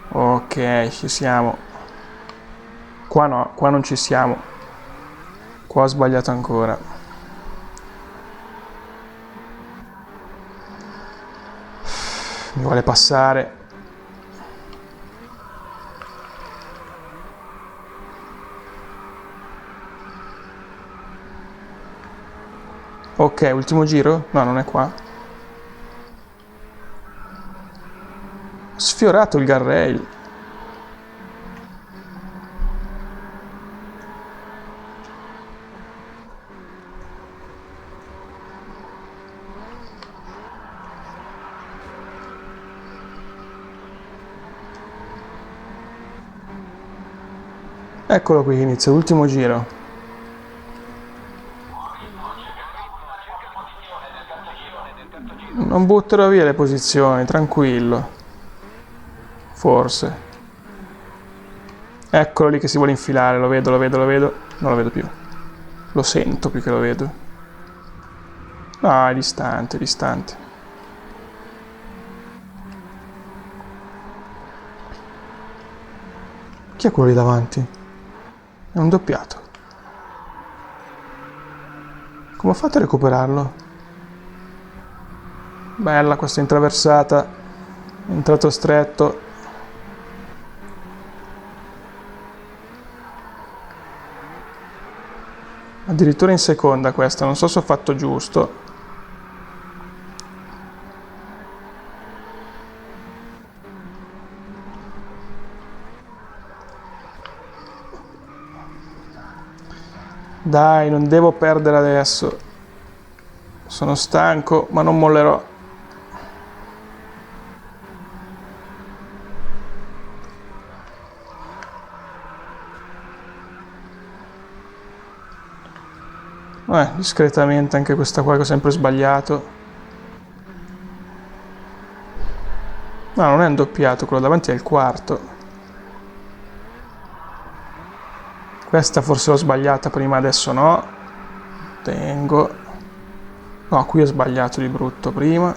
Ok, ci siamo. Qua no, qua non ci siamo. Qua ho sbagliato ancora. Mi vuole passare. Ok, ultimo giro? No, non è qua. Sfiorato il guardrail. Eccolo qui che inizia l'ultimo giro. Non butterò via le posizioni, tranquillo. Forse. Eccolo lì che si vuole infilare, lo vedo. Non lo vedo più. Lo sento più che lo vedo. No, è distante, è distante. Chi è quello lì davanti? È un doppiato. Come ho fatto a recuperarlo? Bella questa intraversata. È entrato stretto. Addirittura in seconda questa, non so se ho fatto giusto. Dai, non devo perdere adesso. Sono stanco, ma non mollerò. Discretamente anche questa qua che ho sempre sbagliato. No, non è un doppiato, quello davanti è il quarto. Questa forse l'ho sbagliata prima, adesso no. Tengo. No, qui ho sbagliato di brutto prima.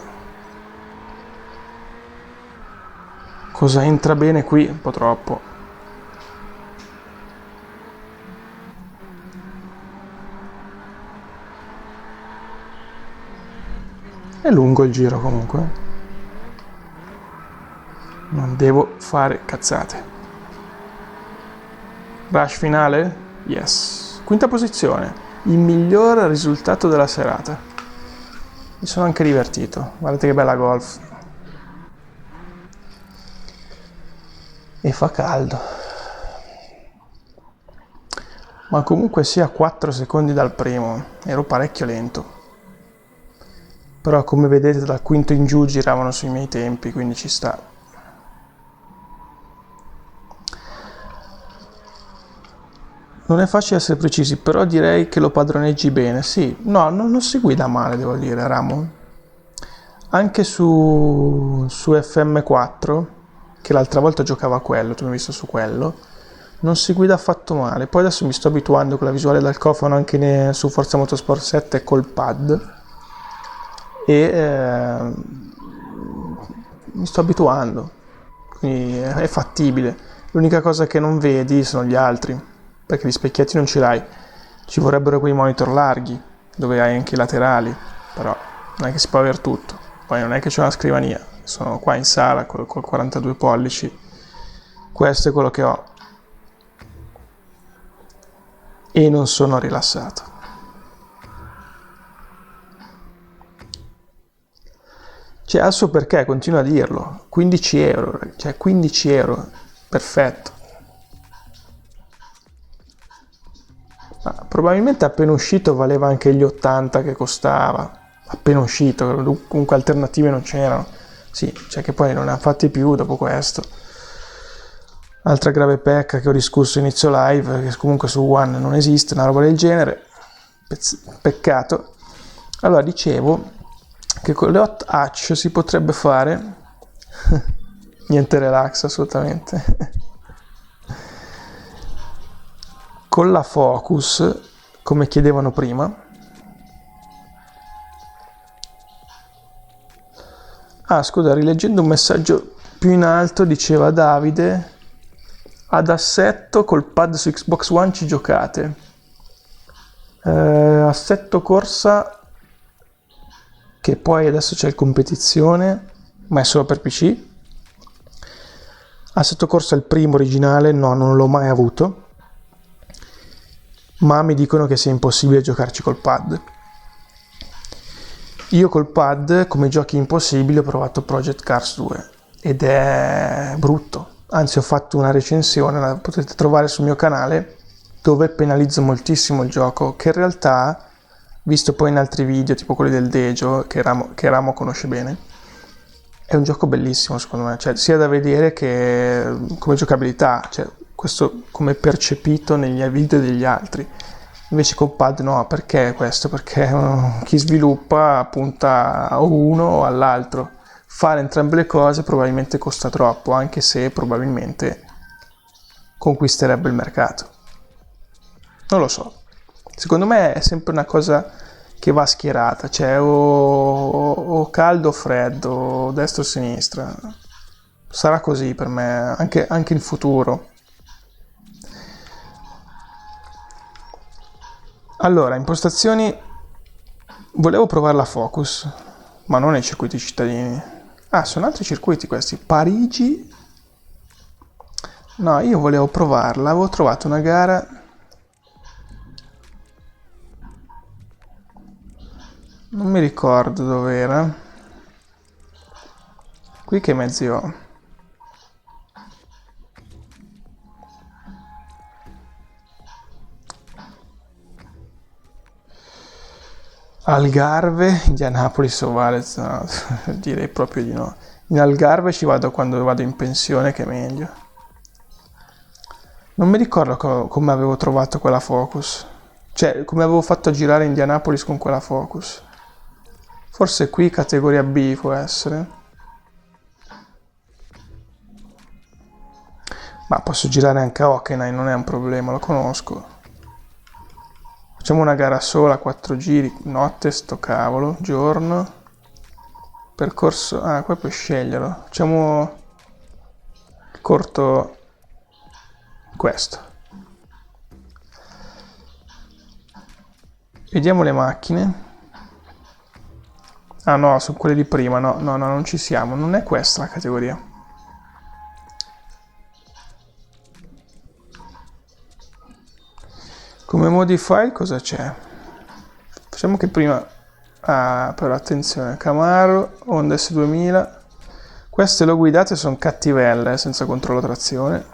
Cosa entra bene qui? Un po' troppo. È lungo il giro comunque. Non devo fare cazzate. Rush finale? Yes. Quinta posizione. Il miglior risultato della serata. Mi sono anche divertito. Guardate che bella golf. E fa caldo. Ma comunque sia 4 secondi dal primo. Ero parecchio lento. Però come vedete dal quinto in giù giravano sui miei tempi, quindi ci sta. Non è facile essere precisi, però direi che lo padroneggi bene. Sì, no, non si guida male, devo dire, Ramon. Anche su FM4, che l'altra volta giocava a quello, tu mi hai visto su quello, non si guida affatto male. Poi adesso mi sto abituando con la visuale dal cofano anche su Forza Motorsport 7 col pad. E mi sto abituando, quindi è fattibile. L'unica cosa che non vedi sono gli altri, perché gli specchietti non ce l'hai. Ci vorrebbero quei monitor larghi, dove hai anche i laterali, però non è che si può avere tutto. Poi non è che c'è una scrivania, sono qua in sala col 42 pollici, questo è quello che ho. E non sono rilassato. Cioè, al suo perché, continua a dirlo. 15 euro, cioè 15 euro, perfetto. Ma probabilmente appena uscito valeva anche gli 80 che costava. Appena uscito, comunque alternative non c'erano. Sì, cioè che poi non ne ha fatti più dopo questo. Altra grave pecca che ho discusso inizio live, che comunque su One non esiste, una roba del genere. Peccato. Allora, dicevo che con le hot hatch si potrebbe fare niente relax assolutamente con la Focus, come chiedevano prima. Scusa, rileggendo un messaggio più in alto diceva Davide: ad assetto col pad su Xbox One ci giocate. Assetto corsa, che poi adesso c'è il competizione, ma è solo per PC. Assetto corsa il primo originale, no, non l'ho mai avuto, ma mi dicono che sia impossibile giocarci col pad. Io col pad, come giochi impossibili, ho provato Project Cars 2 ed è brutto. Anzi, ho fatto una recensione, la potete trovare sul mio canale, dove penalizzo moltissimo il gioco, che in realtà, visto poi in altri video, tipo quelli del Dejo, che Ramo conosce bene, è un gioco bellissimo secondo me, cioè sia da vedere che come giocabilità, cioè questo come percepito negli video degli altri. Invece con pad no, perché questo? Perché chi sviluppa punta o uno o all'altro. Fare entrambe le cose probabilmente costa troppo, anche se probabilmente conquisterebbe il mercato. Non lo so. Secondo me è sempre una cosa che va schierata, cioè o caldo o freddo, o destra o sinistra. Sarà così per me, anche in futuro. Allora, impostazioni, volevo provare la Focus, ma non nei circuiti cittadini. Sono altri circuiti questi. Parigi. No, io volevo provarla, avevo trovato una gara. Non mi ricordo dove era. Qui che mezzi ho? Algarve, Indianapolis o Valez, no, direi proprio di no. In Algarve ci vado quando vado in pensione, che è meglio. Non mi ricordo come avevo trovato quella Focus. Cioè, come avevo fatto a girare Indianapolis con quella Focus. Forse qui categoria B può essere. Ma posso girare anche a Hockenheim, non è un problema, lo conosco. Facciamo una gara sola, 4 giri, notte, sto cavolo, giorno. Percorso, qua puoi sceglierlo. Facciamo corto questo. Vediamo le macchine. No, sono quelle di prima, no, non ci siamo, non è questa la categoria. Come modify cosa c'è? Facciamo che prima... però attenzione, Camaro, Honda S2000. Queste le ho guidate, sono cattivelle, senza controllo trazione.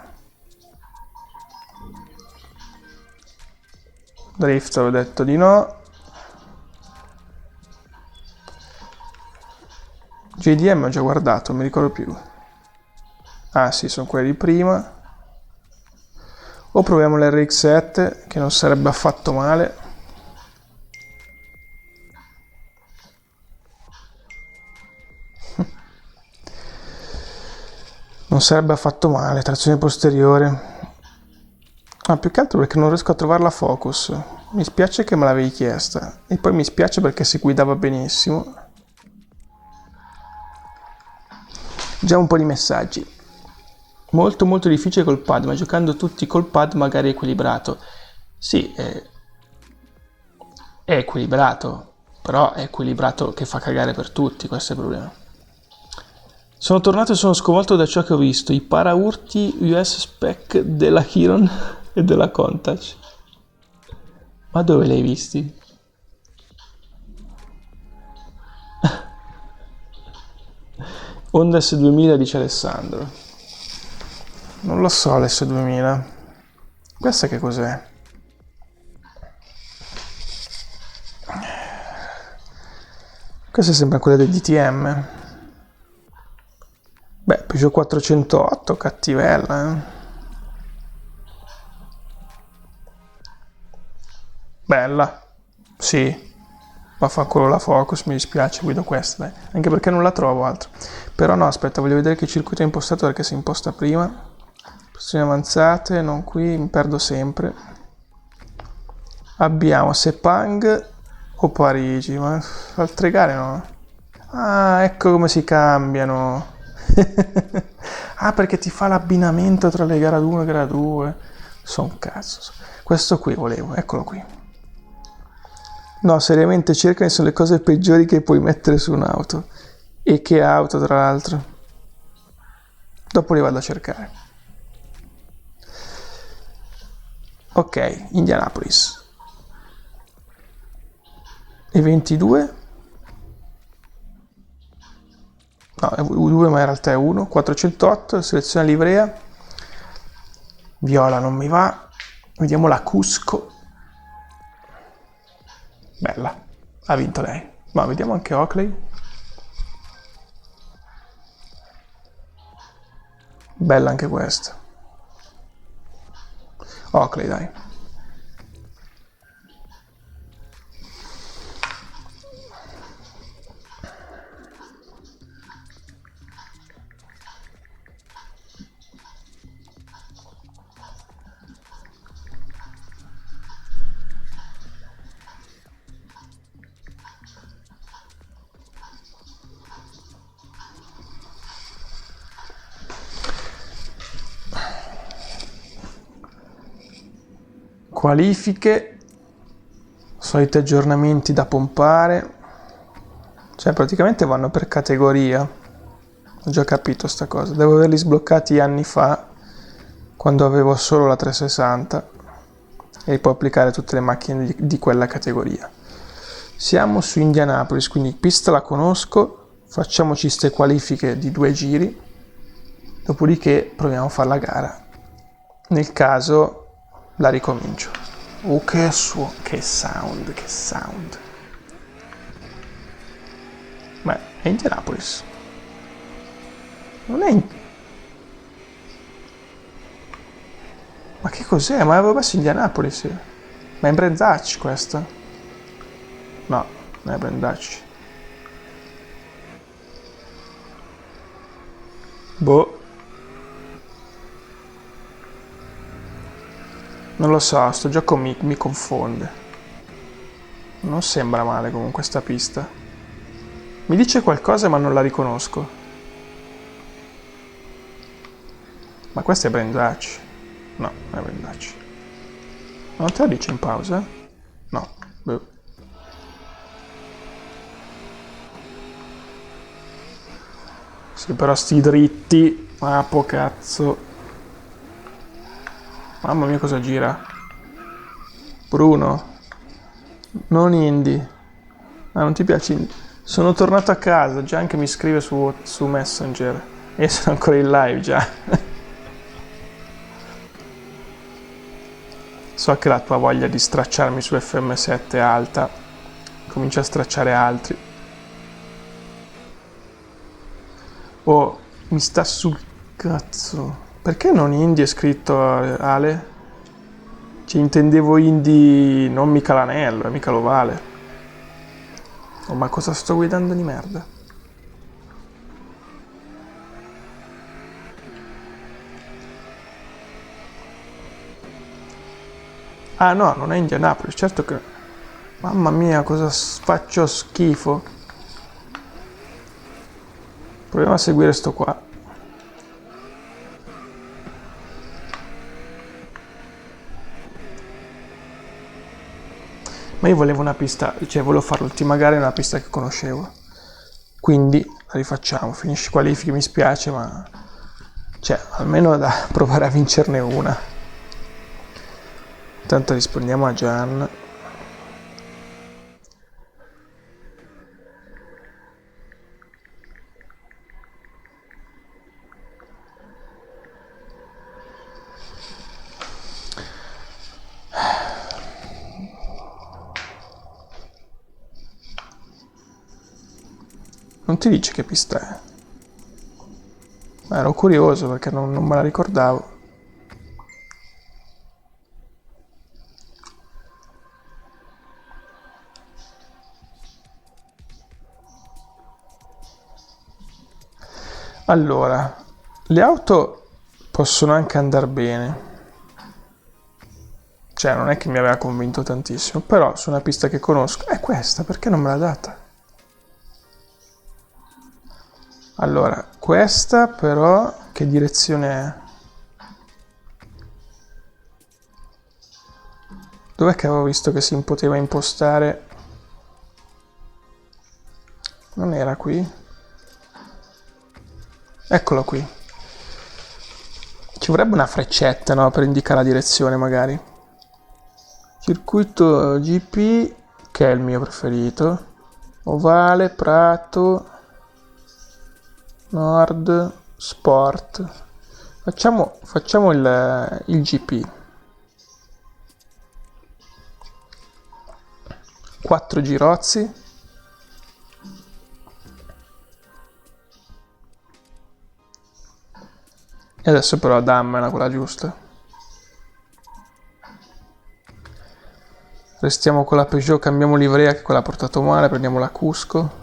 Drift avevo detto di no. JDM ho già guardato, non mi ricordo più. Sì, sono quelle di prima. O proviamo l'RX7, che non sarebbe affatto male. Non sarebbe affatto male, trazione posteriore. Ah, più che altro perché non riesco a trovare la focus. Mi spiace che me l'avevi chiesta. E poi mi spiace perché si guidava benissimo. Già un po' di messaggi. Molto molto difficile col pad, ma giocando tutti col pad magari è equilibrato. Sì, è equilibrato, però è equilibrato che fa cagare per tutti, questo è il problema. Sono tornato e sono sconvolto da ciò che ho visto, i paraurti US spec della Chiron e della Countach. Ma dove li hai visti? Honda S2000 dice Alessandro. Non lo so l'S2000. Questa che cos'è? Questa sembra quella del DTM. Beh, Peugeot 408, cattivella, Bella. Sì. Vaffanculo la Focus, mi dispiace, guido questa, dai. Anche perché non la trovo altro. Però no, aspetta, voglio vedere che circuito è impostato perché si imposta prima. Posizioni avanzate, non qui, mi perdo sempre. Abbiamo Sepang o Parigi, ma altre gare no. Ah, ecco come si cambiano. Ah, perché ti fa l'abbinamento tra le gara 1 e gara 2. Son cazzo. Questo qui volevo, eccolo qui. No, seriamente cercane, sono le cose peggiori che puoi mettere su un'auto. E che auto, tra l'altro. Dopo li vado a cercare. Ok, Indianapolis. E 22? No, è U2 ma in realtà è 1. 408, seleziona livrea. Viola non mi va. Vediamo la Cusco. Bella, ha vinto lei. Ma vediamo anche Oakley. Bella anche questa. Oakley, dai. Qualifiche, soliti aggiornamenti da pompare, cioè praticamente vanno per categoria. Ho già capito sta cosa, devo averli sbloccati anni fa, quando avevo solo la 360 e poi applicare tutte le macchine di quella categoria. Siamo su Indianapolis, quindi pista la conosco, facciamoci ste qualifiche di 2 giri, dopodiché proviamo a fare la gara. Nel caso la ricomincio. Oh, che suono, che sound. Ma è Indianapolis. Non è Ma che cos'è? Ma avevo messo Indianapolis. Ma è in Brands Hatch questa? No, non è Brands Hatch. Boh. Non lo so, sto gioco mi confonde. Non sembra male comunque sta pista. Mi dice qualcosa ma non la riconosco. Ma questa è Brands Hatch. No, non è Brands Hatch. Non te la dice in pausa? No. Boh. Sì, però sti dritti. Ah, po' cazzo. Mamma mia cosa gira. Bruno. Non Indy. Ah, non ti piace Indy? Sono tornato a casa, già anche mi scrive su Messenger. E sono ancora in live già. So che la tua voglia di stracciarmi su FM7 è alta. Comincia a stracciare altri. Mi sta sul cazzo. Perché non Indy è scritto Ale? Cioè, intendevo Indy, non mica l'anello, è mica l'ovale. Oh, ma cosa sto guidando di merda? Ah no, non è Indianapolis, certo che... Mamma mia, cosa faccio schifo. Proviamo a seguire sto qua. Ma io volevo una pista, cioè volevo fare l'ultima gara in una pista che conoscevo. Quindi la rifacciamo, finisci qualifiche, mi spiace, ma... Cioè, almeno da provare a vincerne una. Intanto rispondiamo a Gian. Non ti dice che pista è? Ero curioso perché non me la ricordavo. Allora, le auto possono anche andare bene. Cioè, non è che mi aveva convinto tantissimo, però su una pista che conosco... È questa, perché non me l'ha data? Allora, questa però... Che direzione è? Dov'è che avevo visto che si poteva impostare? Non era qui? Eccolo qui. Ci vorrebbe una freccetta, no? Per indicare la direzione, magari. Circuito GP, che è il mio preferito. Ovale, Prato, Nord, Sport. Facciamo il GP. 4 girozzi. E adesso però dammela quella giusta. Restiamo con la Peugeot, cambiamo livrea che quella ha portato male, prendiamo la Cusco.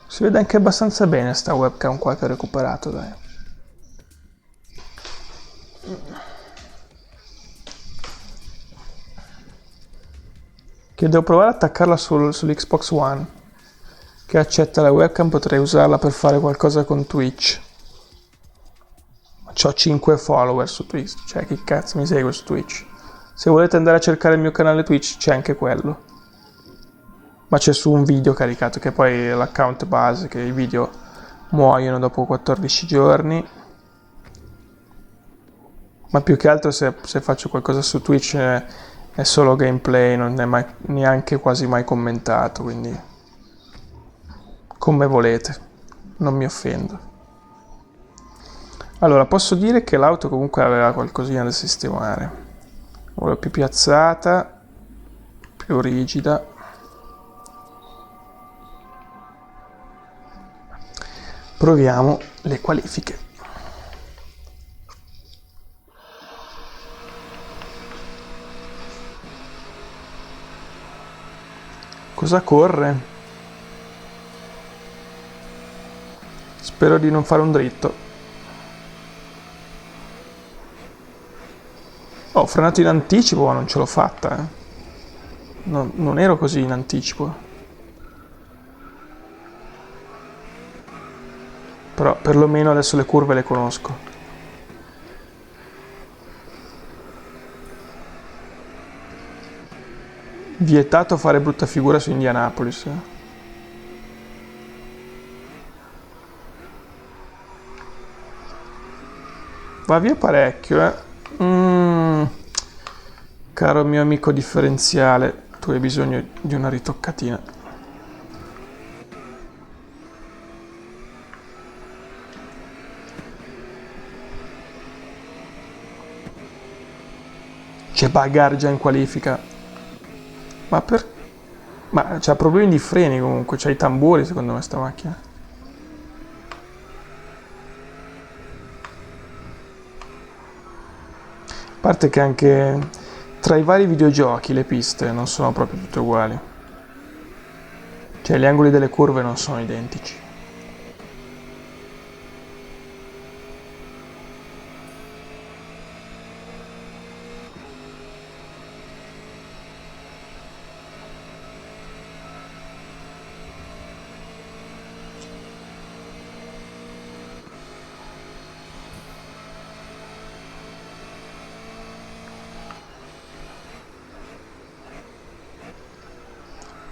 Si vede anche abbastanza bene sta webcam qua che ho recuperato, dai. Che devo provare ad attaccarla sull'Xbox One, che accetta la webcam, potrei usarla per fare qualcosa con Twitch. C'ho 5 follower su Twitch, cioè chi cazzo mi segue su Twitch? Se volete andare a cercare il mio canale Twitch c'è anche quello, ma c'è su un video caricato, che poi è l'account base, che i video muoiono dopo 14 giorni. Ma più che altro se faccio qualcosa su Twitch è solo gameplay, non è mai, neanche quasi mai commentato, quindi come volete, non mi offendo. Allora, posso dire che l'auto comunque aveva qualcosina da sistemare. Ora più piazzata, più rigida. Proviamo le qualifiche. Cosa corre? Spero di non fare un dritto. Ho frenato in anticipo, ma non ce l'ho fatta. Non ero così in anticipo. Però perlomeno adesso le curve le conosco. Vietato fare brutta figura su Indianapolis. Va via parecchio, Caro mio amico differenziale, tu hai bisogno di una ritoccatina. C'è Bagar già in qualifica. Ma per... Ma c'ha problemi di freni comunque, c'ha i tamburi secondo me sta macchina. A parte che anche tra i vari videogiochi le piste non sono proprio tutte uguali. Cioè gli angoli delle curve non sono identici.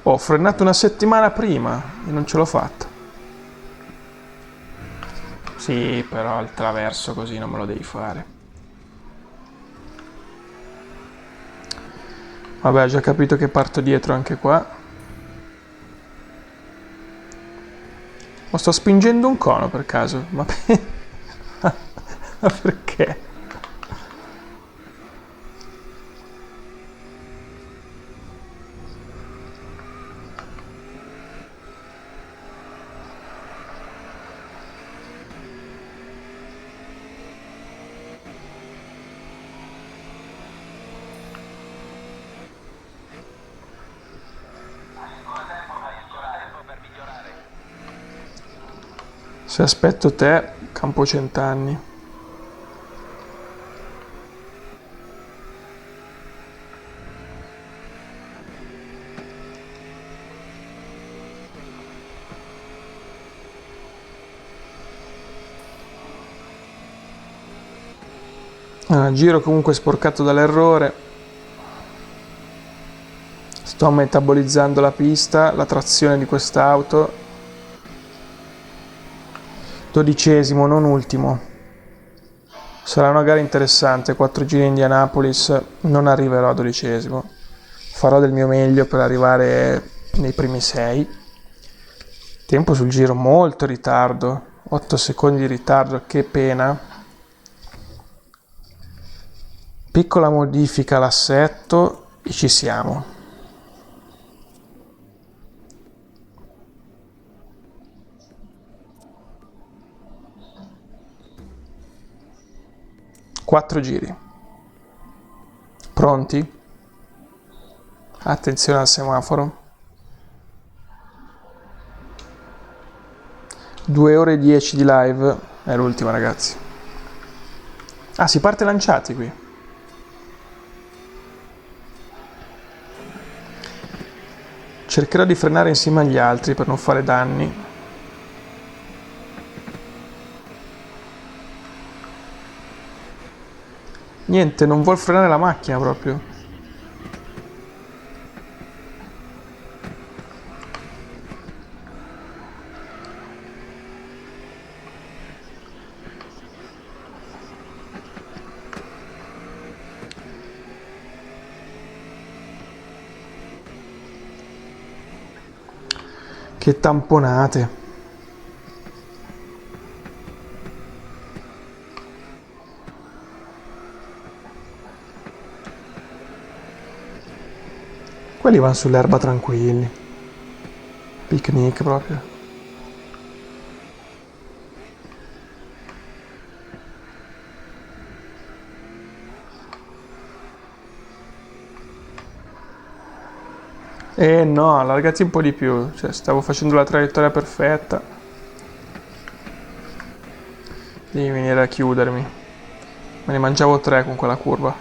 Ho frenato una settimana prima e non ce l'ho fatta. Sì, però il traverso così non me lo devi fare. Vabbè, ho già capito che parto dietro anche qua. Ma sto spingendo un cono per caso? Ma perché? Se aspetto te, campo 100 anni. Giro comunque sporcato dall'errore. Sto metabolizzando la pista, la trazione di quest'auto. 12°, non ultimo. Sarà una gara interessante, 4 giri in Indianapolis, non arriverò a 12°. Farò del mio meglio per arrivare nei primi 6. Tempo sul giro molto ritardo, 8 secondi di ritardo, che pena. Piccola modifica all'assetto e ci siamo. Quattro giri. Pronti? Attenzione al semaforo. 2 ore e 10 di live. È l'ultima, ragazzi. Ah, si parte lanciati qui. Cercherò di frenare insieme agli altri per non fare danni. Niente, non vuol frenare la macchina proprio. Che tamponate. Quelli vanno sull'erba tranquilli. Picnic proprio. No, allargati un po' di più. Cioè, stavo facendo la traiettoria perfetta. Devi venire a chiudermi. Me ne mangiavo 3 con quella curva.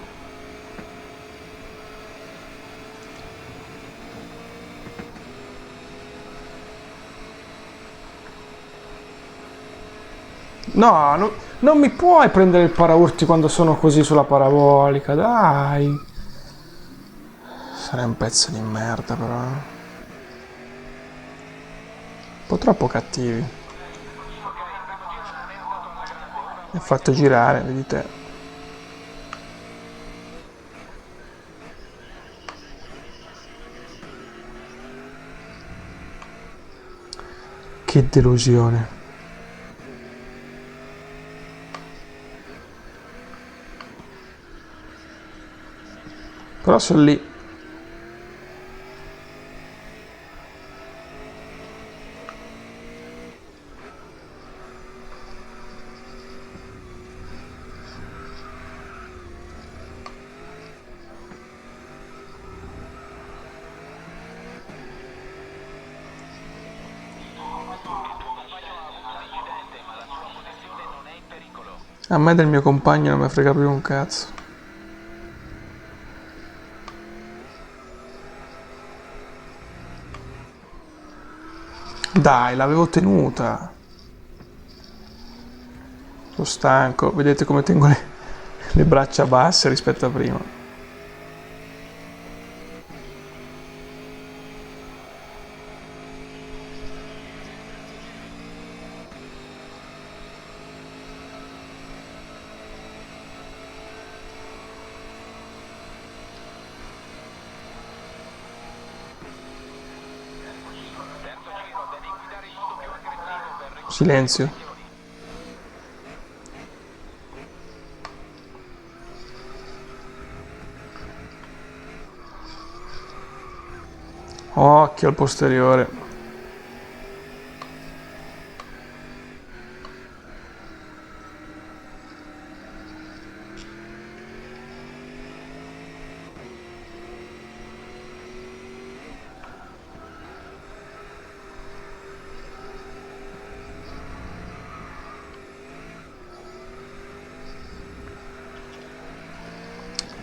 No, non mi puoi prendere il paraurti quando sono così sulla parabolica, dai. Sarei un pezzo di merda, però. Un po' troppo cattivi. Mi ha fatto girare, vedi te. Che delusione. Però sono lì. A me del mio compagno non mi frega più un cazzo. Dai, l'avevo tenuta. Sono stanco. Vedete come tengo le braccia basse rispetto a prima. Silenzio. Occhio al posteriore.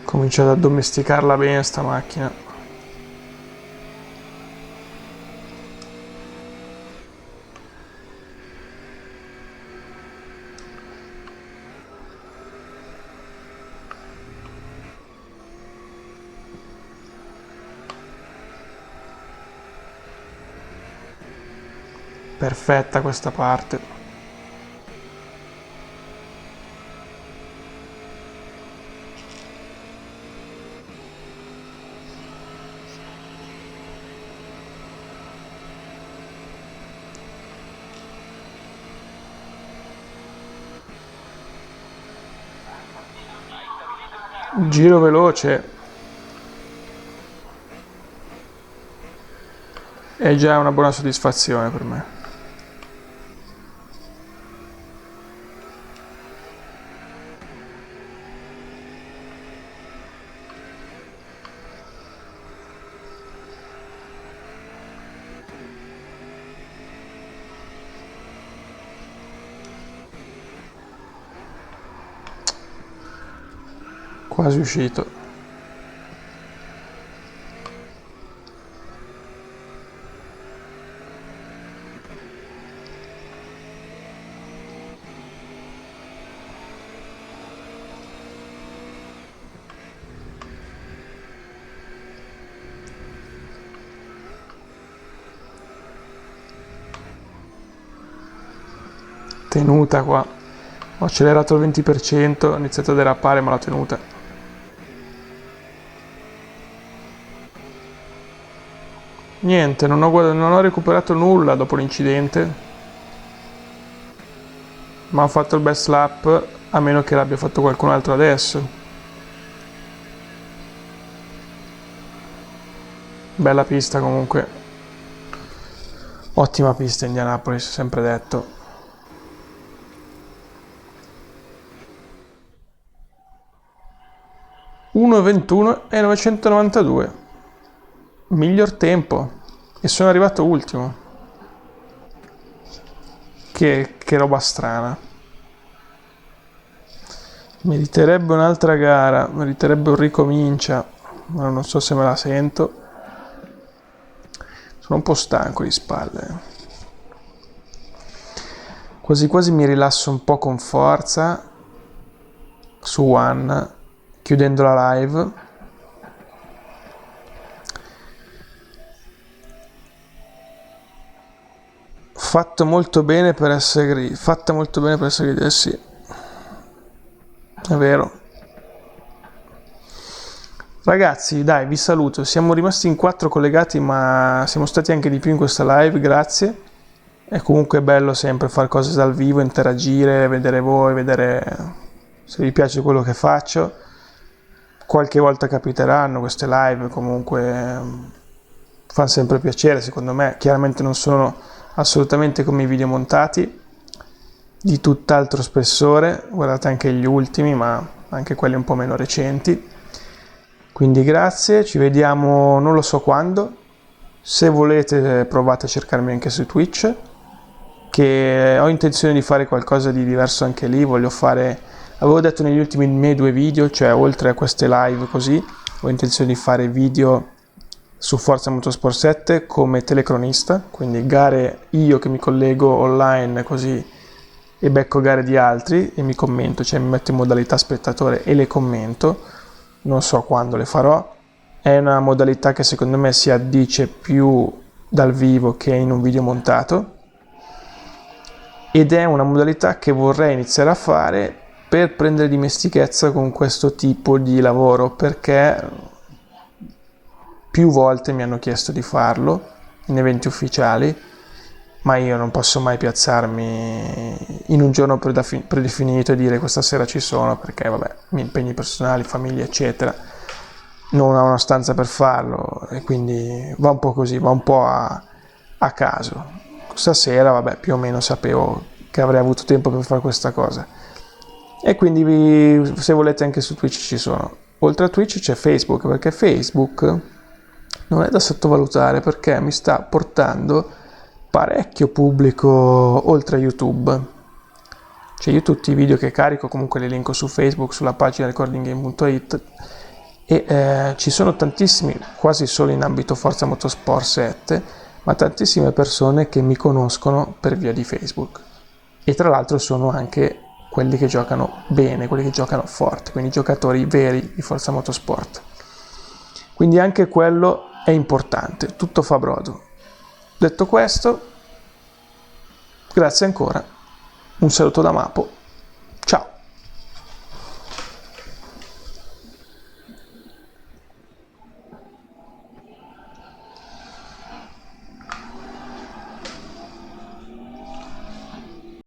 Cominciate ad addomesticarla bene sta macchina. Perfetta questa parte. Giro veloce. È già una buona soddisfazione per me. Quasi uscito. Tenuta qua. Ho accelerato il 20%, ho iniziato a derapare ma l'ho tenuta. Niente, non ho recuperato nulla dopo l'incidente, ma ho fatto il best lap, a meno che l'abbia fatto qualcun altro adesso. Bella pista comunque. Ottima pista Indianapolis, sempre detto. e 992. Miglior tempo. E sono arrivato ultimo. Che roba strana. Meriterebbe un'altra gara, meriterebbe un ricomincia, ma non so se me la sento. Sono un po' stanco di spalle. Quasi quasi mi rilasso un po' con forza su One, chiudendo la live. Fatto molto bene per essere griglia. Fatta molto bene per essere griglia, sì. È vero. Ragazzi, dai, vi saluto. Siamo rimasti in 4 collegati, ma siamo stati anche di più in questa live, grazie. È comunque bello sempre fare cose dal vivo, interagire, vedere voi, vedere se vi piace quello che faccio. Qualche volta capiteranno queste live, comunque fanno sempre piacere, secondo me. Chiaramente non sono assolutamente come i video montati, di tutt'altro spessore. Guardate anche gli ultimi, ma anche quelli un po' meno recenti. Quindi grazie, ci vediamo non lo so quando. Se volete provate a cercarmi anche su Twitch, che ho intenzione di fare qualcosa di diverso anche lì. Voglio fare Avevo detto negli ultimi miei 2 video, cioè oltre a queste live così, ho intenzione di fare video su Forza Motorsport 7 come telecronista, quindi gare io che mi collego online così e becco gare di altri e mi commento, cioè mi metto in modalità spettatore e le commento. Non so quando le farò. È una modalità che secondo me si addice più dal vivo che in un video montato, ed è una modalità che vorrei iniziare a fare per prendere dimestichezza con questo tipo di lavoro, perché più volte mi hanno chiesto di farlo in eventi ufficiali, ma io non posso mai piazzarmi in un giorno predefinito e dire questa sera ci sono, perché vabbè, impegni personali, famiglia eccetera, non ho una stanza per farlo e quindi va un po' così, va un po' a caso. Stasera vabbè, più o meno sapevo che avrei avuto tempo per fare questa cosa, e quindi se volete anche su Twitch ci sono. Oltre a Twitch c'è Facebook, perché Facebook non è da sottovalutare, perché mi sta portando parecchio pubblico oltre a YouTube. Cioè io tutti i video che carico comunque li elenco su Facebook, sulla pagina recordinggame.it, e ci sono tantissimi, quasi solo in ambito Forza Motorsport 7, ma tantissime persone che mi conoscono per via di Facebook, e tra l'altro sono anche quelli che giocano bene, quelli che giocano forte, quindi giocatori veri di Forza Motorsport. Quindi anche quello è importante, tutto fa brodo. Detto questo, grazie ancora, un saluto da Mapo.